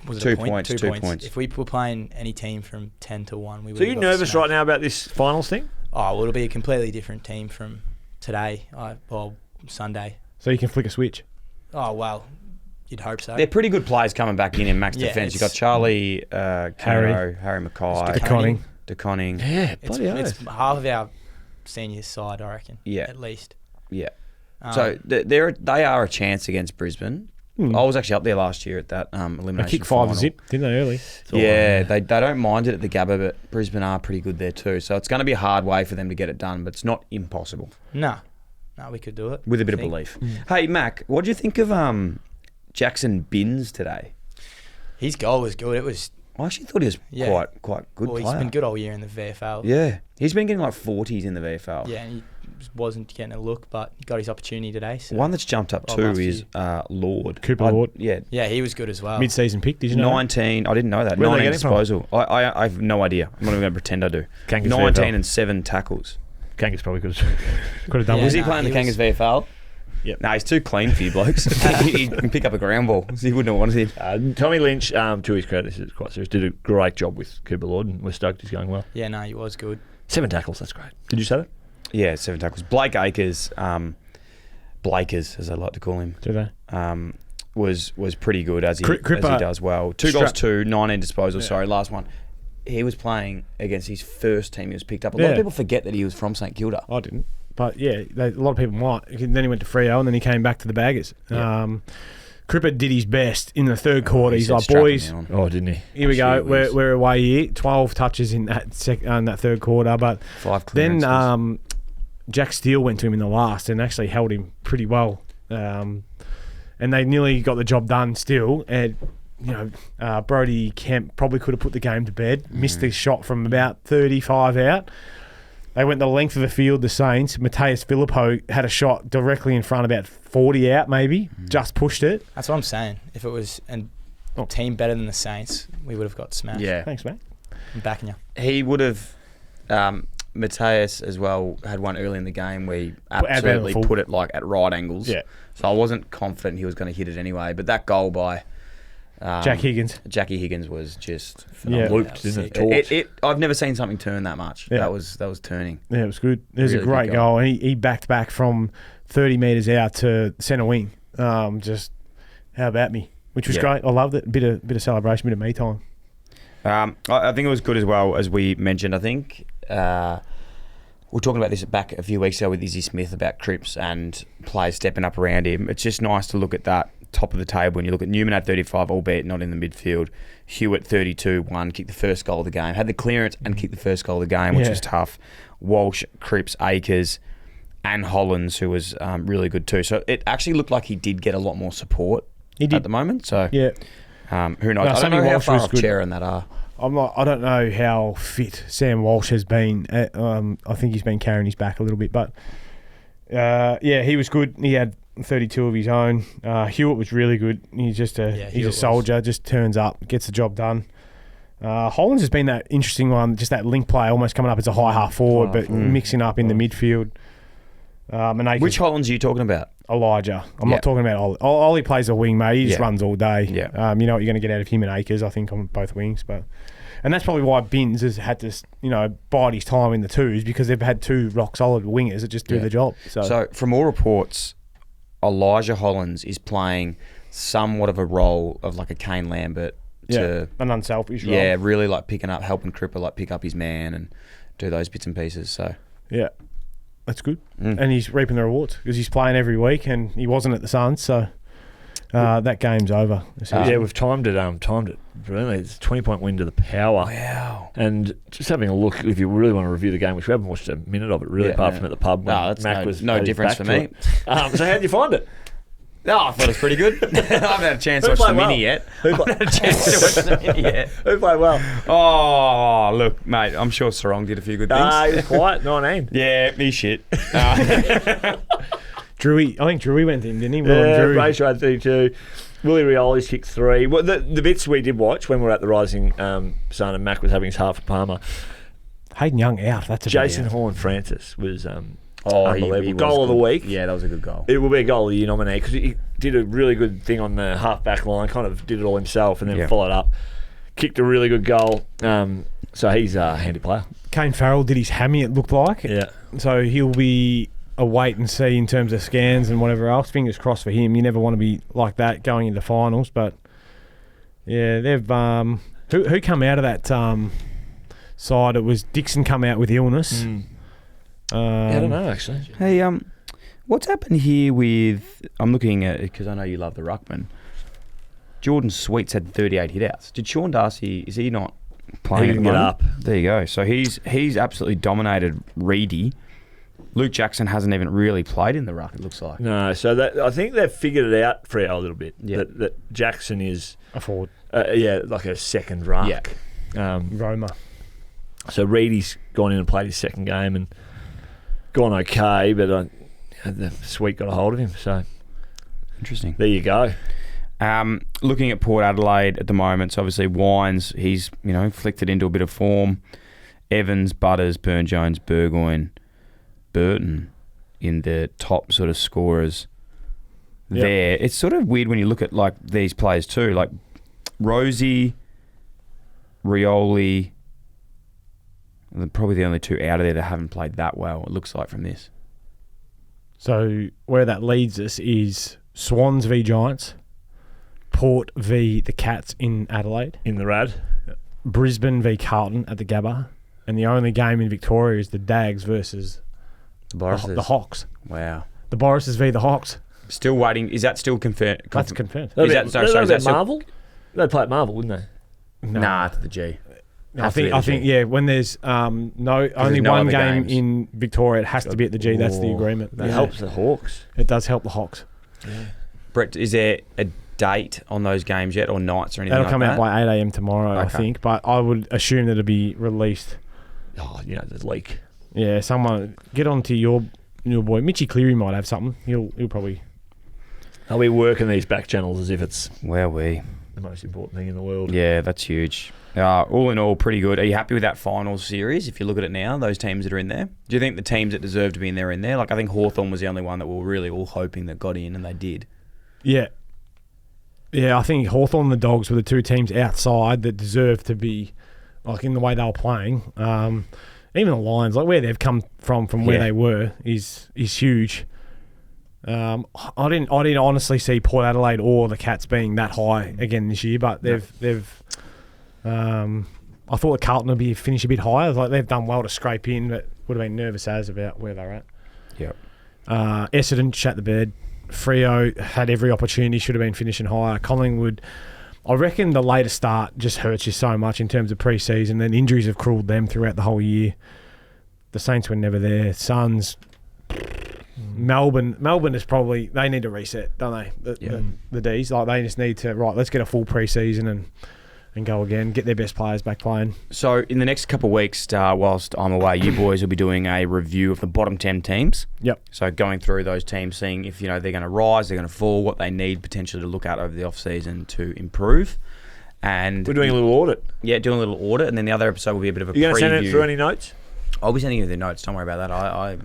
Was it 2 a point? points, 2 points. If we were playing any team from 10 to 1, we would So have you got nervous smashed. right now about this finals thing? Oh, well, it'll be a completely different team from today. Sunday. So you can flick a switch. Oh, well, you'd hope so. They're pretty good players coming back in Mac's Yeah, defence. You've got it's- Charlie, Harry Mackay, It's Conning. DeConning. Yeah, It's half of our senior side, I reckon. Yeah. At least. Yeah. So they are a chance against Brisbane. I was actually up there last year at that elimination They kicked 5 final. zip, didn't they, early? Yeah, they don't mind it at the Gabba, but Brisbane are pretty good there too. So it's going to be a hard way for them to get it done, but it's not impossible. No, we could do it. With a bit of I think. belief. Hey, Mac, what do you think of Jackson Binns today? His goal was good. It was. I actually thought he was Yeah. quite good Well, player. he's been good all year in the VFL. Yeah, he's been getting like 40s in the VFL. Yeah, and he wasn't getting a look, but he got his opportunity today. So. One that's jumped up Oh, too last is Lord. Cooper Lord. Yeah, Yeah, he was good as well. Mid-season pick, did you know? 19. I didn't know that. Where are they 19 getting from? disposal. I have no idea. I'm not even going to pretend I do. Kangas 19 VFL. and 7 tackles. Kangas probably could have. Could have done Yeah, Was with he no, playing the he Kangas was- VFL? Yep. No, he's too clean for you blokes. he can pick up a ground ball. So he wouldn't have wanted it. Tommy Lynch, to his credit, this is quite serious, did a great job with Cooper Lord, and we're stoked he's going well. Yeah, no, he was good. 7 tackles, that's great. Did you say that? Yeah, 7 tackles. Blake Acres, Blakers as I like to call him, Do they? was pretty good as he Cripper does well. 2 goals, 19 disposals. Sorry, last one. He was playing against his first team. He was picked up. A lot of people forget that he was from St Kilda. I didn't. But yeah, a lot of people might. Then he went to Freo and then he came back to the Baggers. Yeah. Cripper did his best in the third quarter. He He's said, like, "Strap boys, me on." Oh, didn't he? here we go. Gee whiz. We're away here. 12 touches in that that third quarter. But 5 clearances. then Jack Steele went to him in the last and actually held him pretty well. And they nearly got the job done still. And Brody Kemp probably could have put the game to bed. Missed the shot from about 35 out. They went the length of the field, the Saints. Mateus Filippo had a shot directly in front, about 40 out maybe. Just pushed it. That's what I'm saying. If it was a team better than the Saints, we would have got smashed. Yeah. Thanks, mate. I'm backing you. He would have... Mateus as well had one early in the game where he out absolutely full. put it like at right angles. Yeah. So I wasn't confident he was going to hit it anyway. But that goal by... Jack Higgins. Jackie Higgins was just Yeah. phenomenal. Looped, didn't it? I've never seen something turn that much. Yeah. That was turning. Yeah, it was good. It was Really a great good goal. And he backed back from 30 metres out to centre wing. Just, how about me? Which was great. I loved it. Bit of celebration, bit of me time. I think it was good as well, as we mentioned. I think we were talking about this back a few weeks ago with Izzy Smith about Cripps and players stepping up around him. It's just nice to look at that top of the table. And you look at Newman at 35, albeit not in the midfield. Hewitt 32-1, kicked the first goal of the game. Had the clearance and kicked the first goal of the game, which was tough. Walsh, Cripps, Akers, and Hollands, who was really good too. So it actually looked like he did get a lot more support at the moment. So Yeah. who knows? I don't know how Walsh far was off good. Chair and that are. I don't know how fit Sam Walsh has been. I think he's been carrying his back a little bit, but he was good. He had 32 of his own. Hewitt was really good. He's just he's a soldier. Just turns up, gets the job done. Hollands has been that interesting one, just that link play, almost coming up as a high half forward, but mixing up in the midfield. And Which Hollands are you talking about? Elijah. I'm not talking about Ollie. Ollie plays a wing, mate. He just runs all day. Yeah. You know what you're going to get out of him and Akers, I think, on both wings. And that's probably why Binns has had to, bide his time in the twos, because they've had 2 rock-solid wingers that just do the job. So from all reports, Elijah Hollands is playing somewhat of a role of like a Kane Lambert to... an unselfish role. Yeah, really like picking up, helping Cripper like pick up his man and do those bits and pieces. So Yeah. That's good. And he's reaping the rewards because he's playing every week and he wasn't at the Suns, so that game's over. Yeah, we've timed it brilliantly. It's a 20-point win to the power. Wow. And just having a look, if you really want to review the game, which we haven't watched a minute of it really, apart from at the pub when that's Mac was no had his difference back for to me. it. So how did you find it? No, I thought it was pretty good. I haven't had a chance to watch the mini yet. Who I haven't had a chance to watch the mini yet. Who played well? Oh, look, mate, I'm sure Sarong did a few good things. He was quiet, 19. Yeah, he's shit. Drewy, I think Drewy went to him, didn't he? Ratio had 32. Willie Rioli's kicked 3. Well, the bits we did watch when we were at the Rising Sun and Mac was having his half at Palmer. Hayden Young out. That's a Jason bit out. Horn-Francis was Unbelievable. he goal of the week. Yeah, that was a good goal. It will be a goal of the year nominee because he did a really good thing on the half-back line, kind of did it all himself and then followed up. Kicked a really good goal. So he's a handy player. Kane Farrell did his hammy, it looked like. Yeah. So he'll be a wait and see in terms of scans and whatever else. Fingers crossed for him. You never want to be like that going into finals. But, yeah, they've... Who come out of that side? It was Dixon come out with illness. I don't know, actually. Hey, what's happened here with... I'm looking at it because I know you love the ruckman. Jordan Sweets had 38 hit-outs. Did Sean Darcy... Is he not playing He at the didn't get moment? up. There you go. So he's absolutely dominated Reedy. Luke Jackson hasn't even really played in the ruck, it looks like. No, so I think they've figured it out for a little bit. Yeah. That Jackson is... A forward. like a second ruck. Yeah. Roma. So Reedy's gone in and played his second game and gone okay, but the Sweet got a hold of him. So Interesting. there you go. Looking at Port Adelaide at the moment, so obviously Wines, he's flicked it into a bit of form. Evans, Butters, Burne-Jones, Burgoyne, Burton in the top sort of scorers there. It's sort of weird when you look at like these players too, like Rosie, Rioli. They're probably the only two out of there that haven't played that well, it looks like from this. So where that leads us is Swans v Giants, Port v the Cats in Adelaide, In the Rad. Brisbane v Carlton at the Gabba, and the only game in Victoria is the Dags versus the Hawks. Wow. The Borises v the Hawks. Still waiting. Is that still confirmed? That's confirmed. Is that still- Marvel? They'd play at Marvel, wouldn't they? No. Nah, to the G. I think yeah. When there's only no one other game games. in Victoria, it has to be at the G. That's the Ooh. agreement. That Yeah. helps the Hawks. It does help the Hawks. Brett, is there a date on those games yet, or nights or anything? That'll like come that? out by 8 a.m. tomorrow, I Okay. think. But I would assume that it'll be released. Oh, there's leak. Yeah, someone get on to your boy Mitchy Cleary might have something. He'll probably. Are we working these back channels as if it's Where we? the most important thing in the world? Yeah, that's huge. All in all, pretty good. Are you happy with that finals series? If you look at it now, those teams that are in there, do you think the teams that deserve to be in there are in there? Like, I think Hawthorn was the only one that we were really all hoping that got in, and they did. Yeah. Yeah, I think Hawthorn and the Dogs were the two teams outside that deserve to be, like, in the way they were playing. Even the Lions, like where they've come from where they were, is huge. I didn't honestly see Port Adelaide or the Cats being that high again this year, but they've. I thought Carlton would be finish a bit higher. Like they've done well to scrape in, but would have been nervous as about where they're at. Yep. Essendon shat the bed. Freo had every opportunity, should have been finishing higher. Collingwood, I reckon the later start just hurts you so much in terms of pre-season. Then injuries have cruelled them throughout the whole year. The Saints were never there. Suns, Melbourne is probably, they need to reset, don't they? The Ds, like they just need to, let's get a full pre-season and go again, get their best players back playing. So in the next couple of weeks, whilst I'm away, you boys will be doing a review of the bottom 10 teams. Yep. So going through those teams, seeing if they're going to rise, they're going to fall, what they need potentially to look at over the off season to improve. And We're doing a little audit. Yeah, doing a little audit, and then the other episode will be a bit of a preview. You going to send it through any notes? I'll be sending you the notes. Don't worry about that. I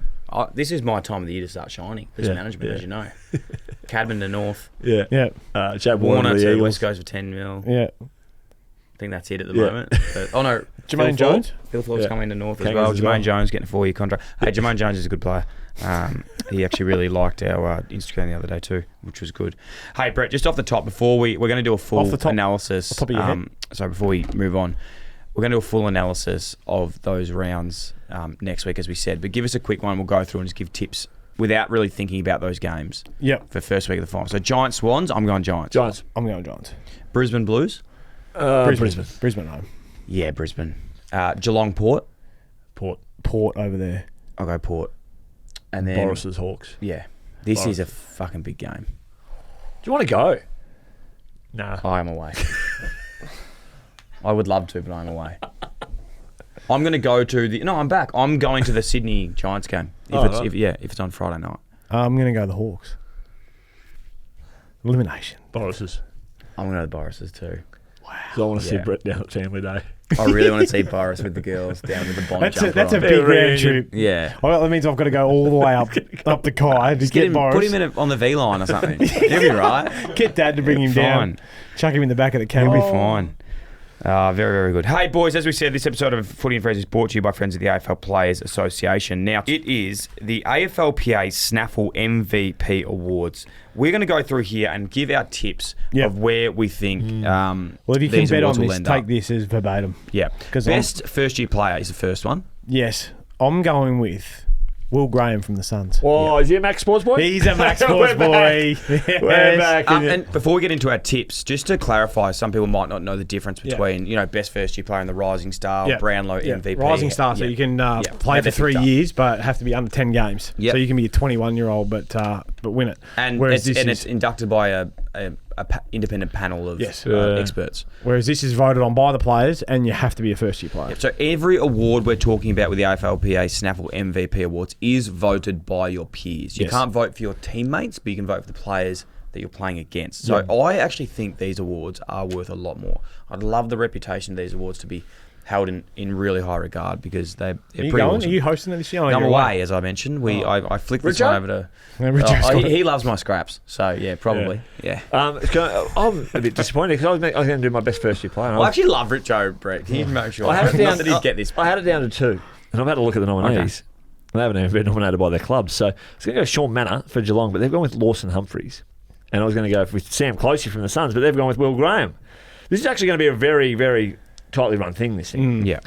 this is my time of the year to start shining. Brisbane management, as you know. Cadman to North. Yeah. Yeah. Chad Warner to Eagles. West Coast for 10 mil. Yeah. I think that's it at the moment. But, no, Jermaine Jones? Phil Thorpe's coming to North as Kangas well. as Jermaine well. Jones getting a 4-year contract. Hey, Jermaine Jones is a good player. He actually really liked our Instagram the other day too, which was good. Hey, Brett, just off the top, before we're going to do a full analysis. Off the top of your head. So before we move on, we're going to do a full analysis of those rounds next week, as we said. But give us a quick one. We'll go through and just give tips without really thinking about those games. Yep. For first week of the final. So Giants Swans, I'm going Giants. Giants. I'm going Giants. Brisbane Blues. Brisbane home. Yeah, Brisbane. Geelong Port. Port over there. I'll go Port. And then Boris's Hawks. Yeah. This is a fucking big game. Do you want to go? Nah. I'm away. I would love to, but I'm away. I'm going to go to the... No, I'm back. I'm going to the Sydney Giants game. If it's on Friday night. I'm going to go the Hawks. Elimination. Boris's. I'm going to go the Borises too. So I want to see Brett down at Family Day. I really want to see Boris with the girls down with the bomb jumper That's a on. big round trip. Yeah. Well, that means I've got to go all the way up the Kai to get Boris. Put him on the V line or something. He'll be right. Get Dad to bring him down. Chuck him in the back of the cab. He'll be fine. Very, very good. Hey, boys, as we said, this episode of Footy and Friends is brought to you by friends of the AFL Players Association. Now, it is the AFLPA Snaffle MVP Awards. We're going to go through here and give our tips of where we think well, if you can bet on this, take this as verbatim. Yeah. Best first-year player is the first one. Yes. I'm going with Will Graham from the Suns. Oh, is he a Max Sports boy? He's a Max Sports boy. We're back. And before we get into our tips, just to clarify, some people might not know the difference between, best first year player and the Rising Star, Brownlow MVP. Rising Star, so you can play for 3 years, but have to be under 10 games. Yep. So you can be a 21-year-old, but win it. And it's inducted by a independent panel of experts. Whereas this is voted on by the players, and you have to be a first-year player. Yep. So every award we're talking about with the AFLPA Snaffle MVP Awards is voted by your peers. You can't vote for your teammates, but you can vote for the players that you're playing against. So I actually think these awards are worth a lot more. I'd love the reputation of these awards to be held in really high regard because they're Are pretty you going? awesome. Are you hosting it this year? Oh, I'm you're away, as I mentioned. I flicked this Richard? one over to... Richard's got it. he loves my scraps, so yeah, probably. Yeah. I'm a bit disappointed because I was going to do my best first year player. I actually love Richo, Brett. Can you make sure? I had it Not down. that he'd get this. I had it down to 2, and I've had a look at the nominees. They haven't even been nominated by their clubs, so I was going to go Sean Manor for Geelong, but they've gone with Lawson Humphreys, and I was going to go with Sam Closey from the Suns, but they've gone with Will Graham. This is actually going to be a very, very tightly run thing. This thing. Yeah.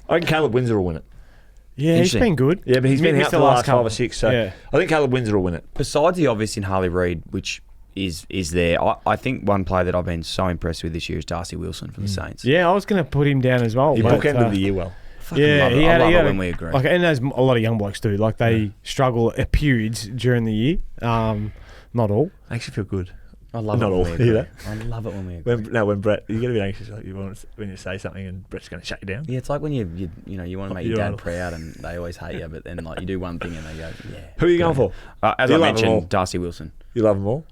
I reckon Caleb Windsor will win it. Yeah, he's Interesting. been good. Yeah, but he's been Missed out for the last 5 or 6, so Yeah. I think Caleb Windsor will win it. Besides the obvious in Harley Reid, which is there, I think one player that I've been so impressed with this year is Darcy Wilson from the Saints. Yeah, I was going to put him down as well. He but, bookended the year well. Yeah, love it. he I had, love he it had when we agree. Like, and as a lot of young blokes do, like they struggle at periods during the year. Not all. Makes you feel good. I love Not it all, when we agree. either. I love it when we agree. When Brett, you get a bit anxious like when you say something and Brett's going to shut you down. Yeah, it's like when you want to make your You're dad right. proud and they always hate you, but then like you do one thing and they go, yeah. Who are you going for? As You I love them all. mentioned, Darcy Wilson. You love them all?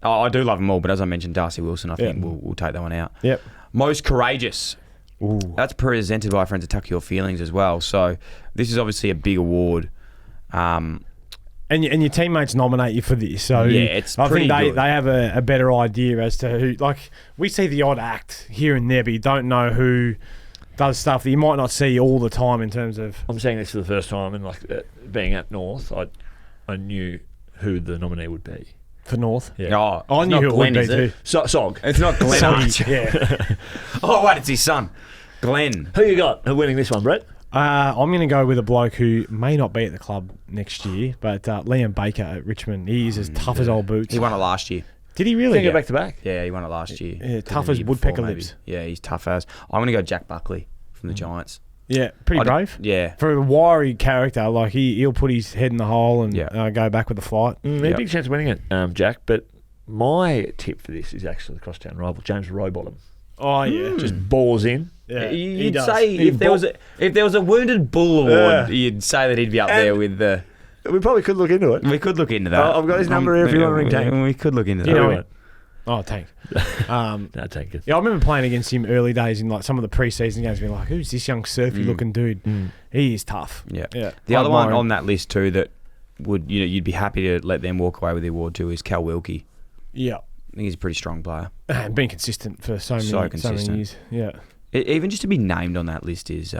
Oh, I do love them all, but as I mentioned, Darcy Wilson, I think Yeah. we'll take that one out. Yep. Most courageous. Ooh. That's presented by Friends of Tuck Your Feelings as well. So this is obviously a big award. And your teammates nominate you for this, so Yeah, it's I pretty think they good. have a better idea as to who. Like we see the odd act here and there, but you don't know who does stuff that you might not see all the time in terms of. I'm saying this for the first time, and being at North, I knew who the nominee would be. For North. Yeah. Oh, I it's knew not who it Glenn, would be is it? too. Sog. It's not Glenn Sorry, Archer. yeah. Oh, wait, it's his son. Glenn. Who you got winning this one, Brett? I'm going to go with a bloke who may not be at the club next year, but Liam Baker at Richmond. He's as tough as old boots. He won it last year. Did he really? Think back to back. Yeah, he won it last year. Yeah, Or tough the as year woodpecker before, maybe. lips. Yeah, he's tough as. I'm going to go Jack Buckley from the Giants. Yeah, pretty brave. Yeah. For a wiry character, like he'll put his head in the hole and Yeah. go back with the fight. Big chance of winning it, Jack. But my tip for this is actually the crosstown rival, James Rowbottom. Oh yeah, Just balls in. yeah. he You'd does. say if there was a wounded bull award, Yeah. you'd say that he'd be up there with the. We probably could look into it. We could look into that. I've got his number here if you want to ring Tank. We could look into that. You know Who it. Oh, Tank. No, Tank it. Yeah, I remember playing against him early days in like some of the pre-season games, being like, "Who's this young surfy-looking dude? He is tough." Yeah. Yeah. The I other one admire him. on that list too that would you'd be happy to let them walk away with the award too is Cal Wilkie. Yeah, I think he's a pretty strong player. and been consistent for so many consistent. years. Yeah. Even just to be named on that list is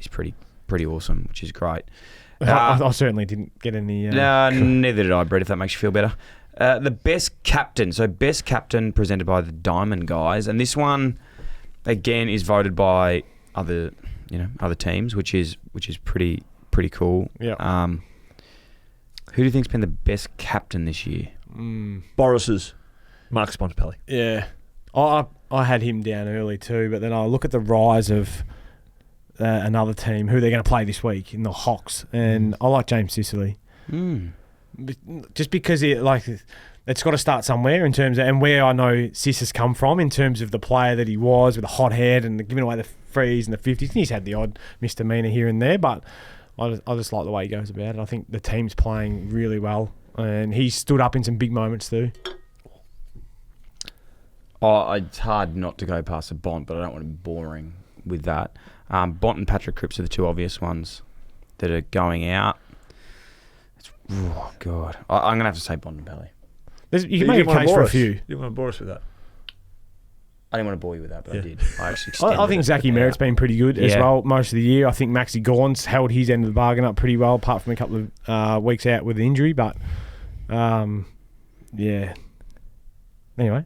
pretty awesome, which is great. I certainly didn't get any. No, neither did I, Brett, if that makes you feel better. The best captain. So best captain presented by the Diamond guys. And this one, again, is voted by other teams, which is pretty cool. Yeah. Who do you think's been the best captain this year? Boris's Mark Spontapelli. Yeah. I had him down early too, but then I look at the rise of another team who they're going to play this week in the Hawks, and I like James Sicily. Just because it's got to start somewhere in terms of, and where I know Sis has come from in terms of the player that he was with a hot head and giving away the frees and the 50s. And he's had the odd misdemeanor here and there, but I just like the way he goes about it. I think the team's playing really well, and he's stood up in some big moments too. Oh, it's hard not to go past a Bont, but I don't want to be boring with that. Bont and Patrick Cripps are the two obvious ones that are going out. Oh, God. I'm going to have to say Bont and Pelly. You can make a case for a few. You didn't want to bore us with that. I didn't want to bore you with that, but Yeah. I did. I actually I extended think it. Zachy Merritt's been pretty good as Yeah. well most of the year. I think Maxi Gaunt's held his end of the bargain up pretty well, apart from a couple of weeks out with injury. But, yeah. Anyway,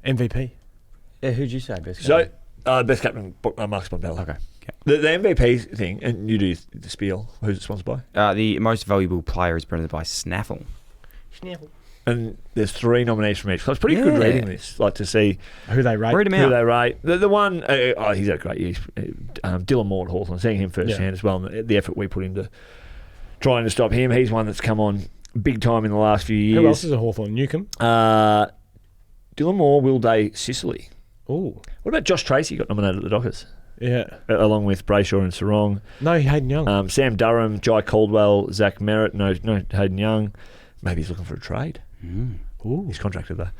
MVP. Yeah, who'd you say best So, captain? best captain, Mark Spontapelli. Okay. The MVP thing, and you do the spiel. Who's it sponsored by? The most valuable player is presented by Snaffle. And there's 3 nominees from each. So it's pretty good Yeah. reading this. Like to see Who they rate. Read him who out. they rate. The one, he's had a great year. Dylan Moore at Hawthorn, seeing him firsthand as well, and the effort we put into trying to stop him. He's one that's come on big time in the last few years. Who else is a Hawthorn? Newcomb? Dylan Moore, Will Day, Sicily. Oh, What about Josh Tracy? Got nominated at the Dockers, yeah. along with Brayshaw and Sarong. No, Hayden Young. Sam Durham, Jai Caldwell, Zach Merritt. No, Hayden Young. Maybe he's looking for a trade. Ooh. He's contracted though.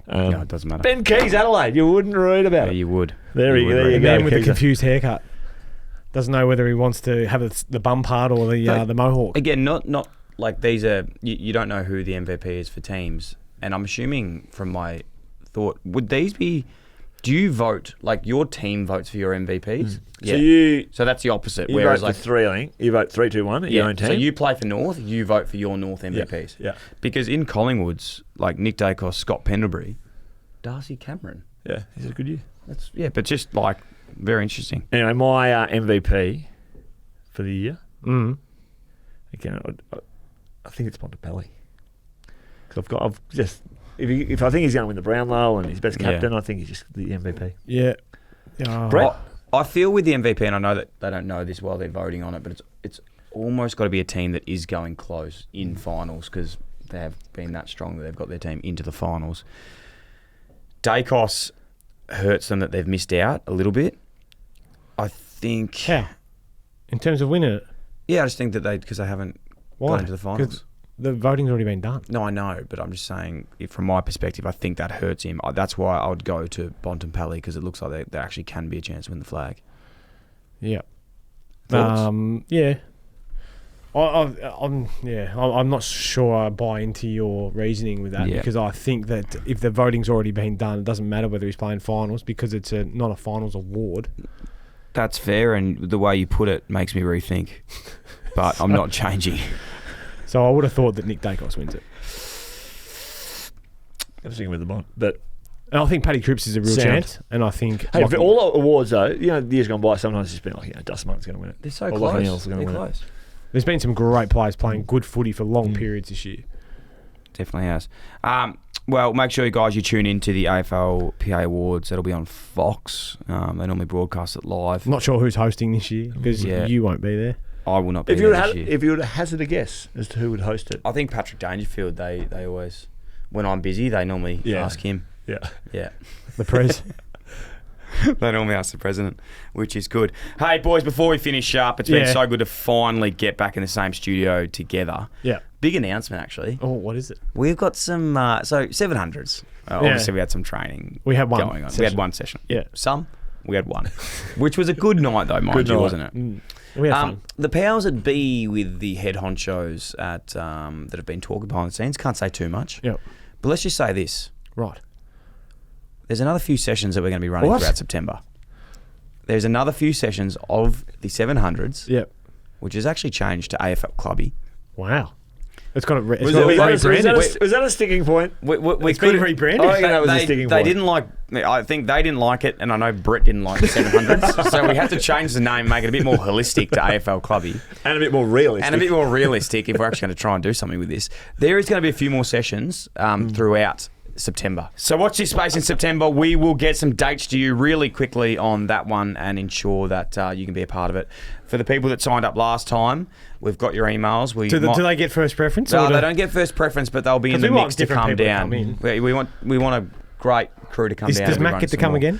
No, it doesn't matter. Ben Keys, Adelaide. You wouldn't read about Yeah, it. you would. There you The go. man with the Keezer. confused haircut. Doesn't know whether he wants to have the bum part or the mohawk. Again, not like these are. You don't know who the MVP is for teams, and I'm assuming from my thought, would these be? Do you vote like your team votes for your MVPs? Yeah. So So that's the opposite. you Whereas vote like for 3, I think. You vote 3-2-1 at your own team. so you play for North, you vote for your North MVPs. Yeah. Because in Collingwood's, like Nick Dacos, Scott Pendlebury, Darcy Cameron. Yeah. Is it a good year? But just like very interesting. Anyway, my MVP for the year, again, I think it's Montepelli. Because if I think he's going to win the Brownlow and he's best captain, I think he's just the MVP. Yeah. Brett? I feel with the MVP, and I know that they don't know this while they're voting on it, but it's almost got to be a team that is going close in finals because they have been that strong that they've got their team into the finals. Dacos hurts them that they've missed out a little bit. I think... How? In terms of winning it? Yeah, I just think that because they haven't Why? got into the finals. 'Cause the voting's already been done. No, I know, but I'm just saying, from my perspective, I think that hurts him. That's why I would go to Bontempelli because it looks like there actually can be a chance to win the flag. Yeah. Thoughts? Yeah. I'm not sure I buy into your reasoning with that because I think that if the voting's already been done, it doesn't matter whether he's playing finals because it's not a finals award. That's fair, and the way you put it makes me rethink. But I'm not changing. So I would have thought that Nick Dacos wins it. I'm sticking with the Bont. But And I think Paddy Cripps is a real Sound. chance. And I think... hey, for all awards, though, the years gone by, sometimes it's been like, Dustin Martin's going to win it. They're so Or close. Lachlan Neale's gonna They're win it. close. There's been some great players playing good footy for long periods this year. Definitely has. Well, make sure you guys tune in to the AFLPA Awards. That'll be on Fox. They normally broadcast it live. I'm not sure who's hosting this year because Yeah. you won't be there. I will not be If there you this would year. if you would hazard a guess as to who would host it, I think Patrick Dangerfield, they always, when I'm busy, they normally ask him. yeah. Yeah. The Prez. They normally ask the president, which is good. Hey, boys, before we finish up, it's been so good to finally get back in the same studio together. Yeah. Big announcement, actually. Oh, what is it? We've got some, 700s. Obviously, we had some training We had one going on. We session. had one session. Yeah. Some, we had one. Which was a good night, though, mind you, night. wasn't it? We had fun. The powers that be with the head honchos that have been talking behind the scenes, can't say too much. Yeah. But let's just say this. Right. There's another few sessions that we're going to be running throughout September. There's another few sessions of the 700s, Yep. which has actually changed to AFL Clubby. Wow. It's got a Was that a sticking point? We It's been rebranded. I think that was a sticking They point. didn't like. I think they didn't like it, and I know Brett didn't like the 700s, so we had to change the name, make it a bit more holistic to AFL Clubby, And a bit more realistic. and a bit more realistic. If we're actually going to try and do something with this, there is going to be a few more sessions throughout September. So watch this space in September. We will get some dates to you really quickly on that one and ensure that you can be a part of it. For the people that signed up last time, we've got your emails. Do they get first preference? No, or they don't get first preference, but they'll be in 'Cause the we want mix to different come people to down. come in. We want a great crew to come down. Does and Mac run get to some come more. again?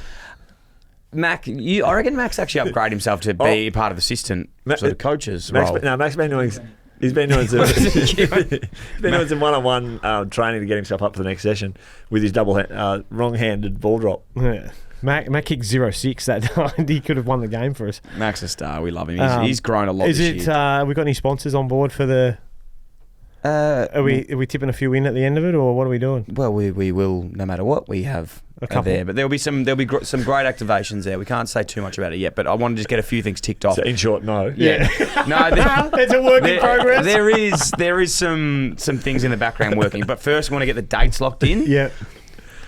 Mac, I reckon Mac's actually upgraded himself to be part of assistant sort of coaches role. Mac's been doing. He's been doing some. He's been doing some one-on-one training to get himself up for the next session with his wrong-handed ball drop. Yeah. Mac kicked 0-6 that time. He could have won the game for us. Mac's a star. We love him. He's grown a lot Is this it? year. We got any sponsors on board for the? Are we tipping a few in at the end of it, or what are we doing? Well, we will no matter what we have A couple. there, but there'll be some great activations there. We can't say too much about it yet, but I want to just get a few things ticked off. So in short, no. Yeah. No, It's a work in progress. There is some things in the background working, but first we want to get the dates locked in. Yeah.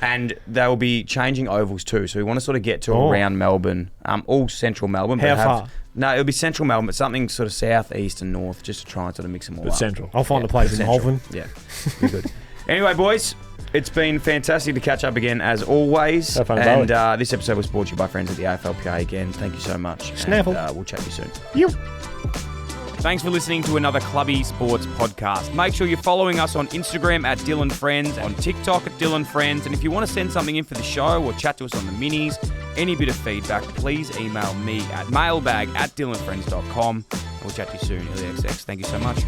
And they will be changing ovals too, so we want to sort of get to around Melbourne, all central Melbourne. How but far? No, it'll be central Melbourne, but something sort of south, east, and north, just to try and sort of mix them all But up. central. I'll find a place in Central. Malvern. Yeah, be good. Anyway, boys, it's been fantastic to catch up again as always. Have fun as and always. this episode was brought to you by friends at the AFLPA again. Thank you so much. Snaffle. And, we'll chat to you soon. You. Thanks for listening to another Clubby Sports podcast. Make sure you're following us on Instagram at Dyl Friends, on TikTok at Dyl Friends, and if you want to send something in for the show or chat to us on the minis, any bit of feedback, please email me at mailbag@dylanfriends.com. We'll chat to you soon. LXX. Thank you so much.